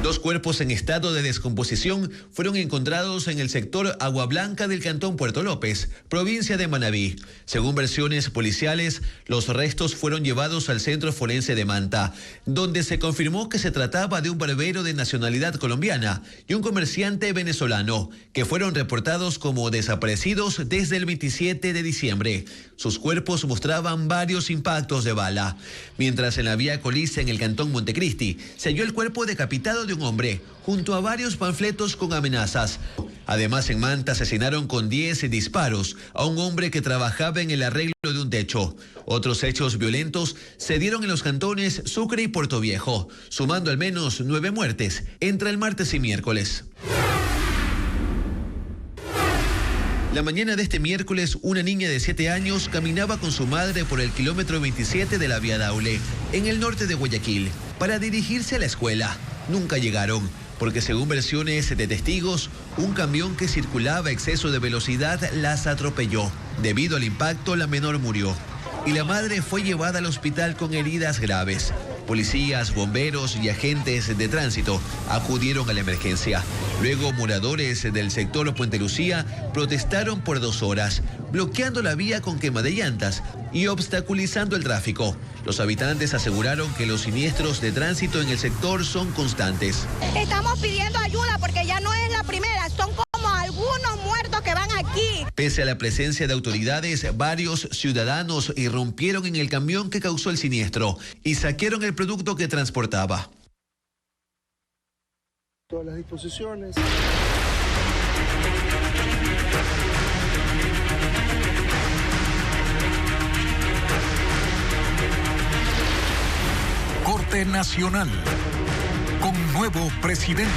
2 cuerpos en estado de descomposición fueron encontrados en el sector Agua Blanca del cantón Puerto López, provincia de Manabí. Según versiones policiales, los restos fueron llevados al centro forense de Manta, donde se confirmó que se trataba de un barbero de nacionalidad colombiana y un comerciante venezolano, que fueron reportados como desaparecidos desde el 27 de diciembre. Sus cuerpos mostraban varios impactos de bala. Mientras en la vía Colice, en el cantón Montecristi, se halló el cuerpo decapitado de un hombre, junto a varios panfletos con amenazas. Además, en Manta asesinaron con 10 disparos a un hombre que trabajaba en el arreglo de un techo. Otros hechos violentos se dieron en los cantones Sucre y Puerto Viejo, sumando al menos 9 muertes entre el martes y miércoles. La mañana de este miércoles, una niña de 7 años caminaba con su madre por el kilómetro 27 de la vía Daule, en el norte de Guayaquil, para dirigirse a la escuela. Nunca llegaron, porque según versiones de testigos, un camión que circulaba a exceso de velocidad las atropelló. Debido al impacto, la menor murió y la madre fue llevada al hospital con heridas graves. Policías, bomberos y agentes de tránsito acudieron a la emergencia. Luego, moradores del sector Puente Lucía protestaron por 2 horas, bloqueando la vía con quema de llantas y obstaculizando el tráfico. Los habitantes aseguraron que los siniestros de tránsito en el sector son constantes. Estamos pidiendo ayuda porque ya no es la primera, son como algunos muertos que van aquí. Pese a la presencia de autoridades, varios ciudadanos irrumpieron en el camión que causó el siniestro y saquearon el producto que transportaba. Todas las disposiciones. Corte Nacional, con nuevo presidente.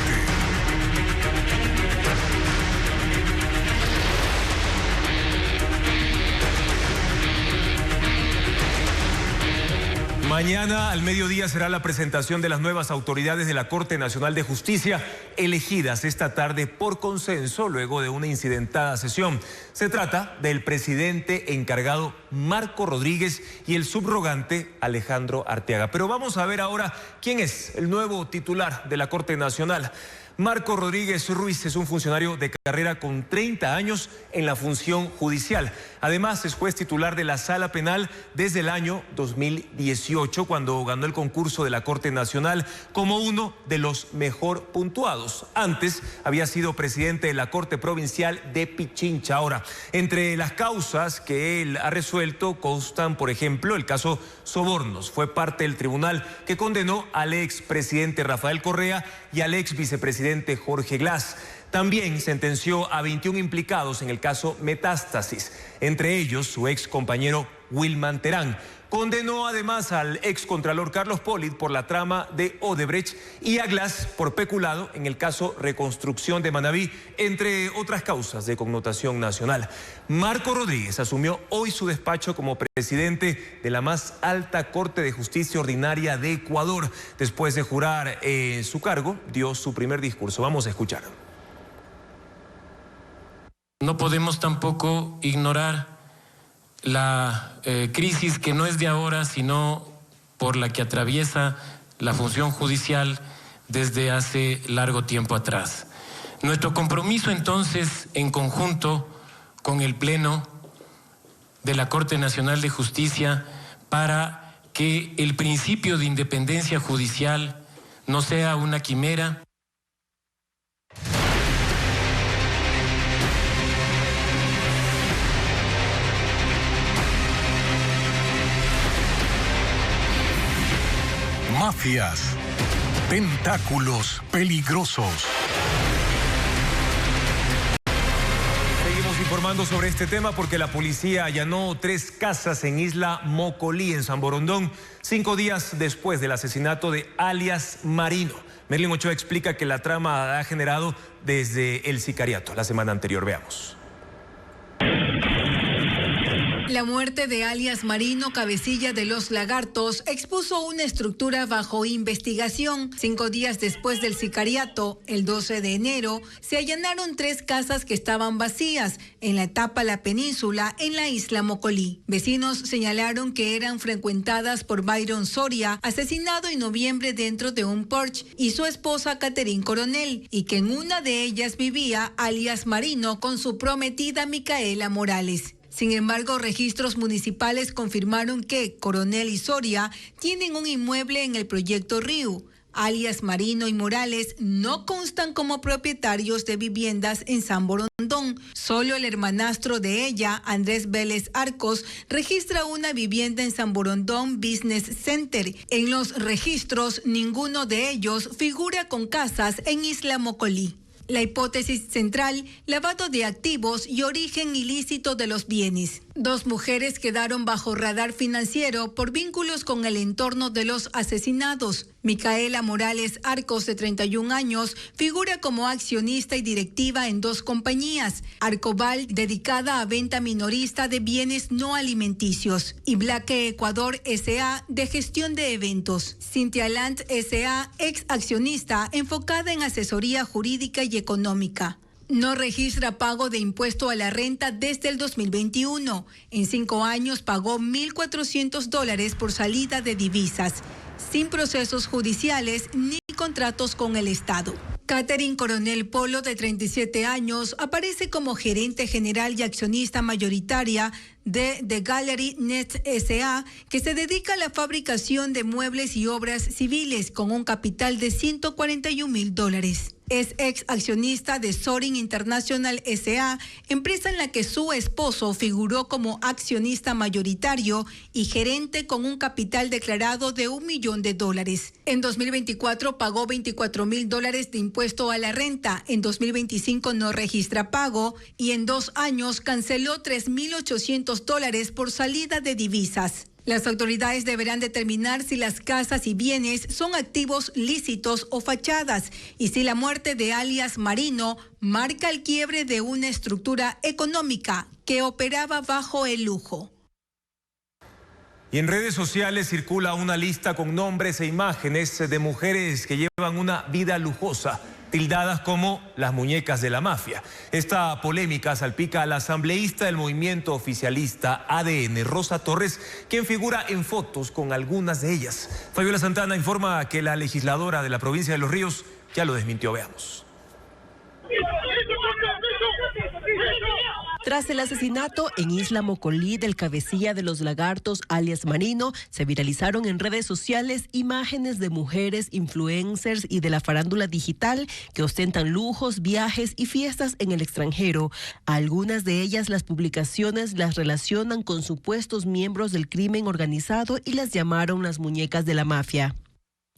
Mañana al mediodía será la presentación de las nuevas autoridades de la Corte Nacional de Justicia, elegidas esta tarde por consenso luego de una incidentada sesión. Se trata del presidente encargado Marco Rodríguez y el subrogante Alejandro Arteaga. Pero vamos a ver ahora quién es el nuevo titular de la Corte Nacional. Marco Rodríguez Ruiz es un funcionario de carrera con 30 años en la función judicial. Además, es juez titular de la Sala Penal desde el año 2018, cuando ganó el concurso de la Corte Nacional como uno de los mejor puntuados. Antes había sido presidente de la Corte Provincial de Pichincha. Ahora, entre las causas que él ha resuelto constan, por ejemplo, el caso Sobornos. Fue parte del tribunal que condenó al expresidente Rafael Correa y al ex vicepresidente Jorge Glass. También sentenció a 21 implicados en el caso Metástasis, entre ellos su ex compañero Wilman Terán. Condenó además al ex contralor Carlos Polit por la trama de Odebrecht y a Glass por peculado en el caso Reconstrucción de Manabí, entre otras causas de connotación nacional. Marco Rodríguez asumió hoy su despacho como presidente de la más alta Corte de Justicia Ordinaria de Ecuador. Después de jurar su cargo, dio su primer discurso. Vamos a escuchar. No podemos tampoco ignorar la crisis que no es de ahora, sino por la que atraviesa la función judicial desde hace largo tiempo atrás. Nuestro compromiso entonces, en conjunto con el Pleno de la Corte Nacional de Justicia, para que el principio de independencia judicial no sea una quimera. Mafias, tentáculos peligrosos. Seguimos informando sobre este tema porque la policía allanó 3 casas en Isla Mocolí, en San Borondón, 5 días después del asesinato de alias Marino. Merlin Ochoa explica que la trama ha generado desde el sicariato la semana anterior. Veamos. La muerte de alias Marino, cabecilla de los Lagartos, expuso una estructura bajo investigación. 5 días después del sicariato, el 12 de enero, se allanaron 3 casas que estaban vacías en la etapa La Península, en la isla Mocolí. Vecinos señalaron que eran frecuentadas por Byron Soria, asesinado en noviembre dentro de un Porsche, y su esposa Catherine Coronel, y que en una de ellas vivía alias Marino con su prometida Micaela Morales. Sin embargo, registros municipales confirmaron que Coronel y Soria tienen un inmueble en el proyecto Río. Alias Marino y Morales no constan como propietarios de viviendas en San Borondón. Solo el hermanastro de ella, Andrés Vélez Arcos, registra una vivienda en San Borondón Business Center. En los registros, ninguno de ellos figura con casas en Isla Mocolí. La hipótesis central, lavado de activos y origen ilícito de los bienes. 2 mujeres quedaron bajo radar financiero por vínculos con el entorno de los asesinados. Micaela Morales Arcos, de 31 años, figura como accionista y directiva en 2 compañías. Arcoval, dedicada a venta minorista de bienes no alimenticios. Y Blaque Ecuador S.A., de gestión de eventos. Cintia Land S.A., ex accionista, enfocada en asesoría jurídica y económica. No registra pago de impuesto a la renta desde el 2021. En 5 años pagó $1,400 por salida de divisas. sin procesos judiciales ni contratos con el Estado. Catherine Coronel Polo, de 37 años, aparece como gerente general y accionista mayoritaria de The Gallery Net S.A., que se dedica a la fabricación de muebles y obras civiles con un capital de $141,000. Es ex accionista de Sorin International S.A., empresa en la que su esposo figuró como accionista mayoritario y gerente con un capital declarado de $1 millón. En 2024 pagó $24,000 de impuesto a la renta, en 2025 no registra pago y en 2 años canceló $3,800 por salida de divisas. Las autoridades deberán determinar si las casas y bienes son activos lícitos o fachadas y si la muerte de alias Marino marca el quiebre de una estructura económica que operaba bajo el lujo. Y en redes sociales circula una lista con nombres e imágenes de mujeres que llevan una vida lujosa, tildadas como las muñecas de la mafia. Esta polémica salpica a la asambleísta del movimiento oficialista ADN, Rosa Torres, quien figura en fotos con algunas de ellas. Fabiola Santana informa que la legisladora de la provincia de Los Ríos ya lo desmintió. Veamos. Tras el asesinato en Isla Mocolí del cabecilla de los lagartos, alias Marino, se viralizaron en redes sociales imágenes de mujeres influencers y de la farándula digital que ostentan lujos, viajes y fiestas en el extranjero. Algunas de ellas, las publicaciones las relacionan con supuestos miembros del crimen organizado y las llamaron las muñecas de la mafia.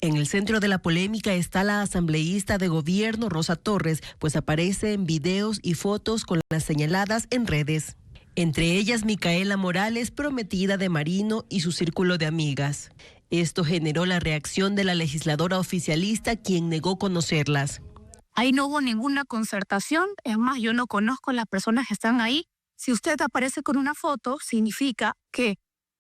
En el centro de la polémica está la asambleísta de gobierno Rosa Torres, pues aparece en videos y fotos con las señaladas en redes. Entre ellas Micaela Morales, prometida de Marino, y su círculo de amigas. Esto generó la reacción de la legisladora oficialista, quien negó conocerlas. Ahí no hubo ninguna concertación, es más, yo no conozco a las personas que están ahí. Si usted aparece con una foto, significa que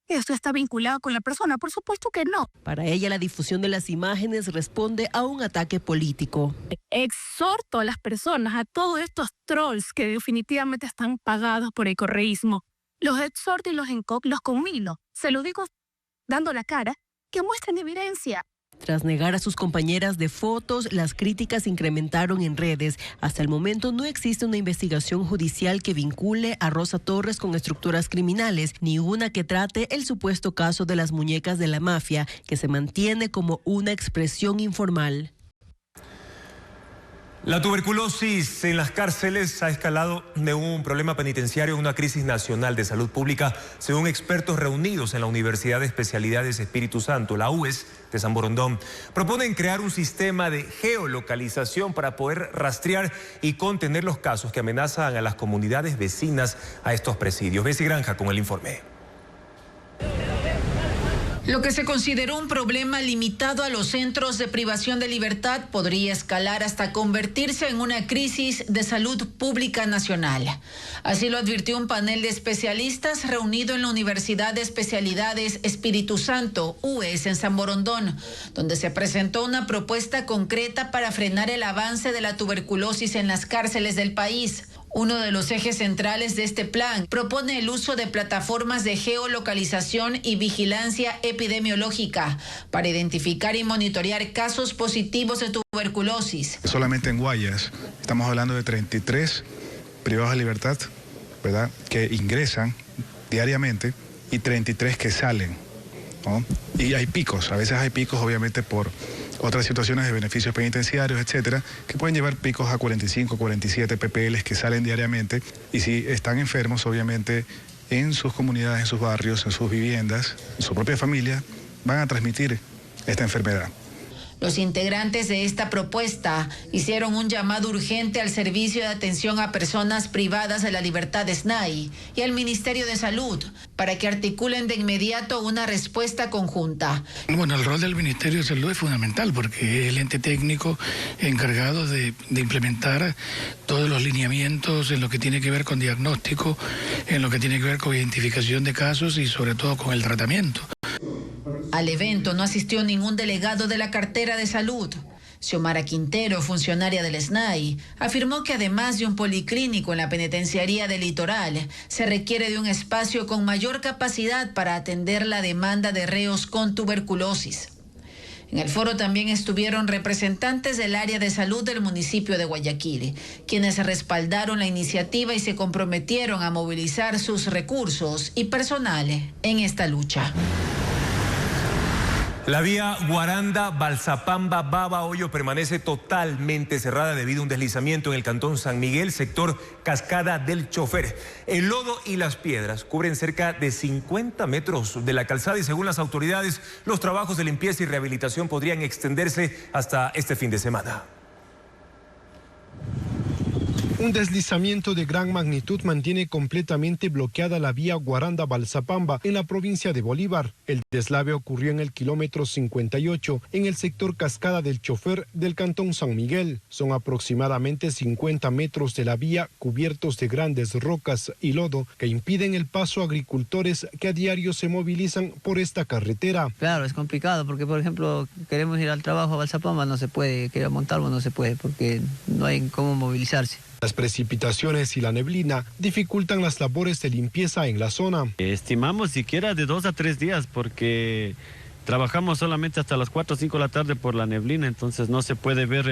esto está vinculado con la persona. Por supuesto que no. Para ella, la difusión de las imágenes responde a un ataque político. Exhorto a las personas, a todos estos trolls que definitivamente están pagados por el correísmo. Los exhorto y los conmino. Se lo digo dando la cara, que muestren evidencia. Tras negar a sus compañeras de fotos, las críticas incrementaron en redes. Hasta el momento no existe una investigación judicial que vincule a Rosa Torres con estructuras criminales, ni una que trate el supuesto caso de las muñecas de la mafia, que se mantiene como una expresión informal. La tuberculosis en las cárceles ha escalado de un problema penitenciario a una crisis nacional de salud pública, según expertos reunidos en la Universidad de Especialidades Espíritu Santo, la UES de San Borondón. Proponen crear un sistema de geolocalización para poder rastrear y contener los casos que amenazan a las comunidades vecinas a estos presidios. Bessie Granja con el informe. Lo que se consideró un problema limitado a los centros de privación de libertad podría escalar hasta convertirse en una crisis de salud pública nacional. Así lo advirtió un panel de especialistas reunido en la Universidad de Especialidades Espíritu Santo, UES, en San Borondón, donde se presentó una propuesta concreta para frenar el avance de la tuberculosis en las cárceles del país. Uno de los ejes centrales de este plan propone el uso de plataformas de geolocalización y vigilancia epidemiológica para identificar y monitorear casos positivos de tuberculosis. Solamente en Guayas estamos hablando de 33 privados de libertad, ¿verdad?, que ingresan diariamente y 33 que salen, ¿no? Y hay picos, a veces hay picos obviamente por otras situaciones de beneficios penitenciarios, etcétera, que pueden llevar picos a 45, 47 PPLs que salen diariamente, y si están enfermos, obviamente, en sus comunidades, en sus barrios, en sus viviendas, en su propia familia, van a transmitir esta enfermedad. Los integrantes de esta propuesta hicieron un llamado urgente al Servicio de Atención a Personas Privadas de la Libertad SNAI y al Ministerio de Salud para que articulen de inmediato una respuesta conjunta. Bueno, el rol del Ministerio de Salud es fundamental porque es el ente técnico encargado de implementar todos los lineamientos en lo que tiene que ver con diagnóstico, en lo que tiene que ver con identificación de casos y sobre todo con el tratamiento. Al evento no asistió ningún delegado de la cartera de salud. Xiomara Quintero, funcionaria del SNAI, afirmó que además de un policlínico en la penitenciaría del Litoral, se requiere de un espacio con mayor capacidad para atender la demanda de reos con tuberculosis. En el foro también estuvieron representantes del área de salud del municipio de Guayaquil, quienes respaldaron la iniciativa y se comprometieron a movilizar sus recursos y personal en esta lucha. La vía Guaranda-Balsapamba-Babahoyo permanece totalmente cerrada debido a un deslizamiento en el cantón San Miguel, sector Cascada del Chofer. El lodo y las piedras cubren cerca de 50 metros de la calzada y según las autoridades, los trabajos de limpieza y rehabilitación podrían extenderse hasta este fin de semana. Un deslizamiento de gran magnitud mantiene completamente bloqueada la vía Guaranda-Balsapamba en la provincia de Bolívar. El deslave ocurrió en el kilómetro 58, en el sector Cascada del Chofer del cantón San Miguel. Son aproximadamente 50 metros de la vía cubiertos de grandes rocas y lodo que impiden el paso a agricultores que a diario se movilizan por esta carretera. Claro, es complicado porque, por ejemplo, queremos ir al trabajo a Balsapamba, no se puede, queremos Montalvo, no se puede porque no hay cómo movilizarse. Las precipitaciones y la neblina dificultan las labores de limpieza en la zona. Estimamos siquiera de 2 a 3 días porque trabajamos solamente hasta las 4 o 5 de la tarde por la neblina, entonces no se puede ver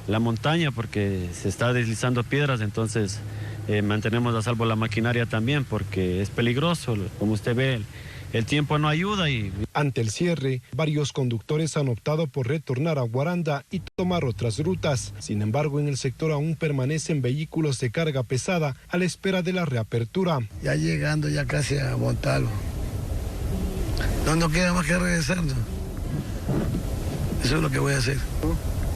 la montaña porque se está deslizando piedras, entonces mantenemos a salvo la maquinaria también porque es peligroso, como usted ve. El tiempo no ayuda y... Ante el cierre, varios conductores han optado por retornar a Guaranda y tomar otras rutas. Sin embargo, en el sector aún permanecen vehículos de carga pesada a la espera de la reapertura. Ya llegando ya casi a Montalvo. No queda más que regresarnos. Eso es lo que voy a hacer.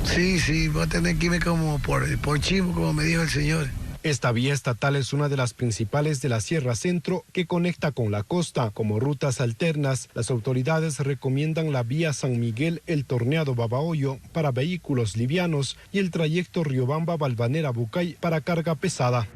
Sí, voy a tener que irme como por Chivo, como me dijo el señor. Esta vía estatal es una de las principales de la Sierra Centro que conecta con la costa. Como rutas alternas, las autoridades recomiendan la vía San Miguel-El Torneado-Babahoyo para vehículos livianos y el trayecto Riobamba-Balvanera-Bucay para carga pesada.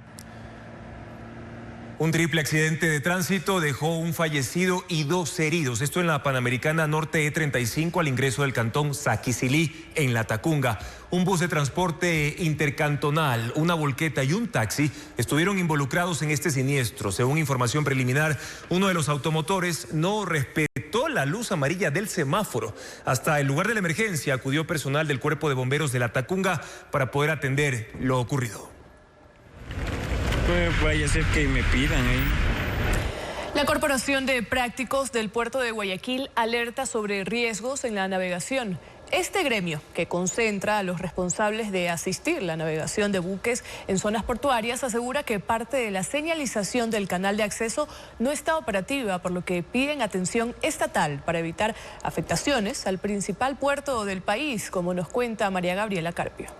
Un triple accidente de tránsito dejó un fallecido y 2 heridos. Esto en la Panamericana Norte E35 al ingreso del cantón Saquicilí, en La Tacunga. Un bus de transporte intercantonal, una volqueta y un taxi estuvieron involucrados en este siniestro. Según información preliminar, uno de los automotores no respetó la luz amarilla del semáforo. Hasta el lugar de la emergencia acudió personal del Cuerpo de Bomberos de La Tacunga para poder atender lo ocurrido. Pues vaya a ser que me pidan ahí. La Corporación de Prácticos del Puerto de Guayaquil alerta sobre riesgos en la navegación. Este gremio, que concentra a los responsables de asistir la navegación de buques en zonas portuarias, asegura que parte de la señalización del canal de acceso no está operativa, por lo que piden atención estatal para evitar afectaciones al principal puerto del país, como nos cuenta María Gabriela Carpio.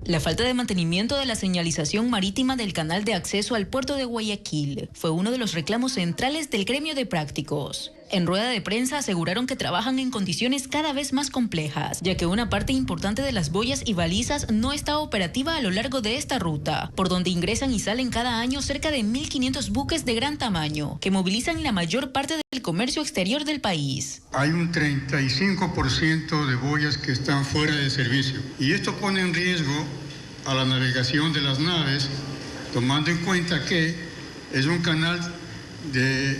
La falta de mantenimiento de la señalización marítima del canal de acceso al puerto de Guayaquil fue uno de los reclamos centrales del gremio de prácticos. En rueda de prensa aseguraron que trabajan en condiciones cada vez más complejas, ya que una parte importante de las boyas y balizas no está operativa a lo largo de esta ruta, por donde ingresan y salen cada año cerca de 1.500 buques de gran tamaño, que movilizan la mayor parte del comercio exterior del país. Hay un 35% de boyas que están fuera de servicio, y esto pone en riesgo a la navegación de las naves, tomando en cuenta que es un canal de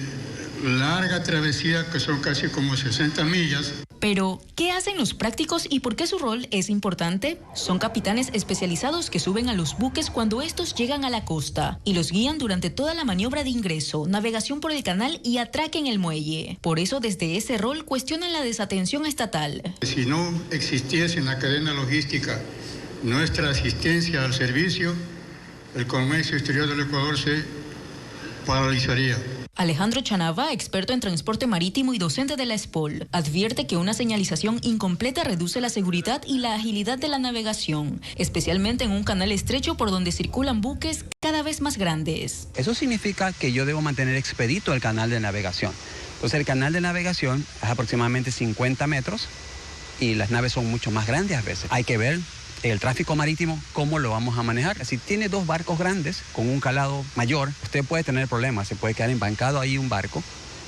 larga travesía, que son casi como 60 millas. Pero, ¿qué hacen los prácticos y por qué su rol es importante? Son capitanes especializados que suben a los buques cuando estos llegan a la costa y los guían durante toda la maniobra de ingreso, navegación por el canal y atraque en el muelle. Por eso, desde ese rol, cuestionan la desatención estatal. Si no existiese en la cadena logística nuestra asistencia al servicio, el comercio exterior del Ecuador se paralizaría. Alejandro Chanava, experto en transporte marítimo y docente de la ESPOL, advierte que una señalización incompleta reduce la seguridad y la agilidad de la navegación, especialmente en un canal estrecho por donde circulan buques cada vez más grandes. Eso significa que yo debo mantener expedito el canal de navegación. Entonces el canal de navegación es aproximadamente 50 metros y las naves son mucho más grandes a veces. Hay que ver el tráfico marítimo, cómo lo vamos a manejar. Si tiene 2 barcos grandes con un calado mayor, usted puede tener problemas, se puede quedar embancado ahí un barco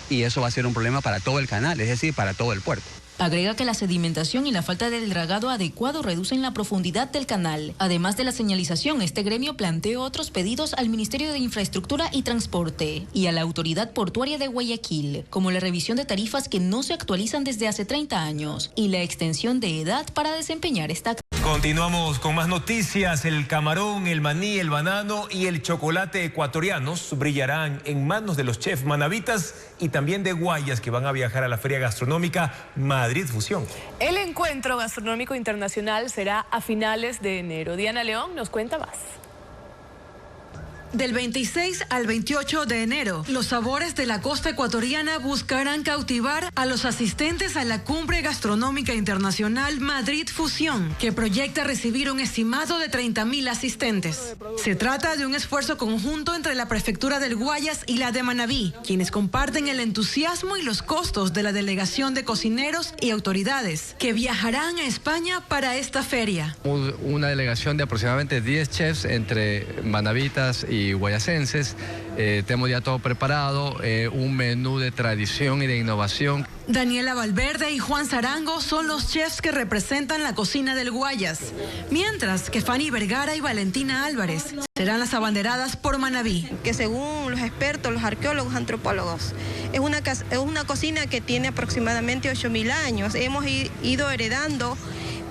y eso va a ser un problema para todo el canal, es decir, para todo el puerto. Agrega que la sedimentación y la falta del dragado adecuado reducen la profundidad del canal. Además de la señalización, este gremio planteó otros pedidos al Ministerio de Infraestructura y Transporte y a la Autoridad Portuaria de Guayaquil, como la revisión de tarifas que no se actualizan desde hace 30 años y la extensión de edad para desempeñar esta. Continuamos con más noticias. El camarón, el maní, el banano y el chocolate ecuatorianos brillarán en manos de los chefs manavitas y también de Guayas, que van a viajar a la Feria Gastronómica Madrid Fusión. El encuentro gastronómico internacional será a finales de enero. Diana León nos cuenta más. Del 26 al 28 de enero, los sabores de la costa ecuatoriana buscarán cautivar a los asistentes a la Cumbre Gastronómica Internacional Madrid Fusión, que proyecta recibir un estimado de 30.000 asistentes. Se trata de un esfuerzo conjunto entre la Prefectura del Guayas y la de Manabí, quienes comparten el entusiasmo y los costos de la delegación de cocineros y autoridades que viajarán a España para esta feria. Una delegación de aproximadamente 10 chefs entre manavitas y guayasenses. Tenemos ya todo preparado, un menú de tradición y de innovación. Daniela Valverde y Juan Zarango son los chefs que representan la cocina del Guayas, mientras que Fanny Vergara y Valentina Álvarez serán las abanderadas por Manabí. Que según los expertos, los arqueólogos, antropólogos, es una cocina que tiene aproximadamente 8.000 años. Hemos ido heredando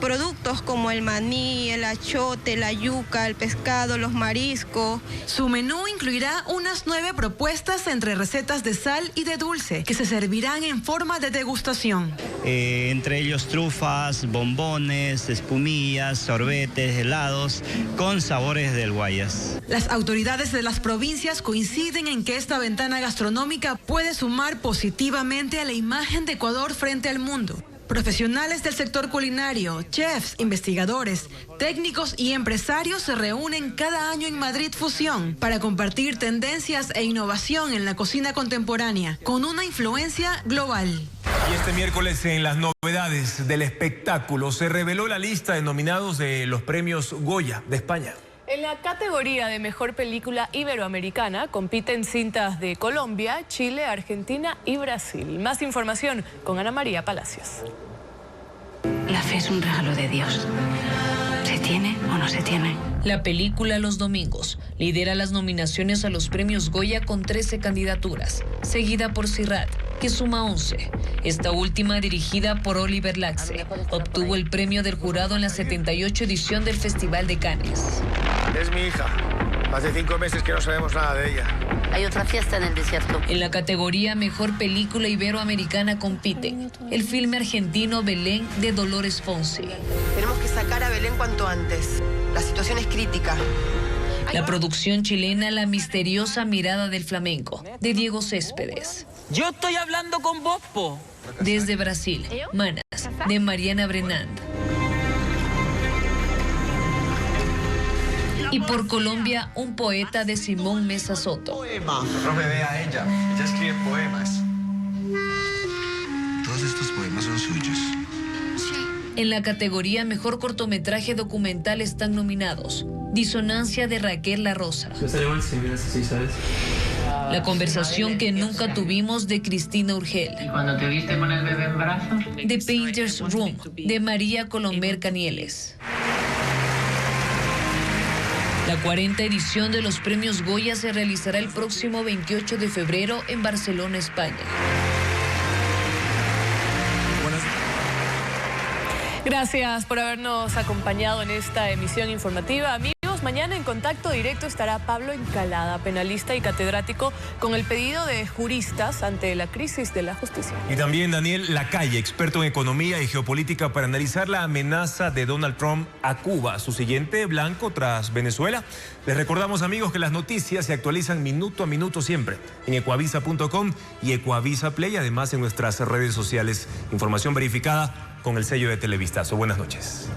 productos como el maní, el achote, la yuca, el pescado, los mariscos. Su menú incluirá unas 9 propuestas entre recetas de sal y de dulce que se servirán en forma de degustación. Entre ellos trufas, bombones, espumillas, sorbetes, helados con sabores del Guayas. Las autoridades de las provincias coinciden en que esta ventana gastronómica puede sumar positivamente a la imagen de Ecuador frente al mundo. Profesionales del sector culinario, chefs, investigadores, técnicos y empresarios se reúnen cada año en Madrid Fusión para compartir tendencias e innovación en la cocina contemporánea, con una influencia global. Y este miércoles, en las novedades del espectáculo, se reveló la lista de nominados de los premios Goya de España. En la categoría de Mejor Película Iberoamericana compiten cintas de Colombia, Chile, Argentina y Brasil. Más información con Ana María Palacios. La fe es un regalo de Dios. ¿Se tiene o no se tiene? La película Los Domingos lidera las nominaciones a los premios Goya con 13 candidaturas, seguida por Sirat, que suma 11. Esta última, dirigida por Oliver Laxe, obtuvo el premio del jurado en la 78 edición del Festival de Cannes. Es mi hija. Hace 5 meses que no sabemos nada de ella. Hay otra fiesta en el desierto. En la categoría Mejor Película Iberoamericana compiten el filme argentino Belén de Dolores Fonsi. Tenemos que sacar a Belén cuanto antes. La situación es crítica. La producción chilena La misteriosa mirada del flamenco, de Diego Céspedes. Yo estoy hablando con vos, po. Desde Brasil, Manas, de Mariana Brenand. Y por Colombia, Un poeta, de Simón Mesa Soto. No me ve a ella escribe poemas. Todos estos poemas son suyos. En la categoría Mejor Cortometraje Documental están nominados Disonancia, de Raquel La Rosa. La conversación que nunca tuvimos, de Cristina Urgel. ¿Y cuando te viste con el bebé en brazos? The Painter's Room, de María Colomer Canieles. La 40ª edición de los premios Goya se realizará el próximo 28 de febrero en Barcelona, España. Gracias por habernos acompañado en esta emisión informativa. Amigos, mañana en Contacto Directo estará Pablo Encalada, penalista y catedrático, con el pedido de juristas ante la crisis de la justicia. Y también Daniel Lacalle, experto en economía y geopolítica, para analizar la amenaza de Donald Trump a Cuba, su siguiente blanco tras Venezuela. Les recordamos, amigos, que las noticias se actualizan minuto a minuto siempre en ecuavisa.com y Ecuavisa Play, además en nuestras redes sociales. Información verificada con el sello de Televistazo. Buenas noches.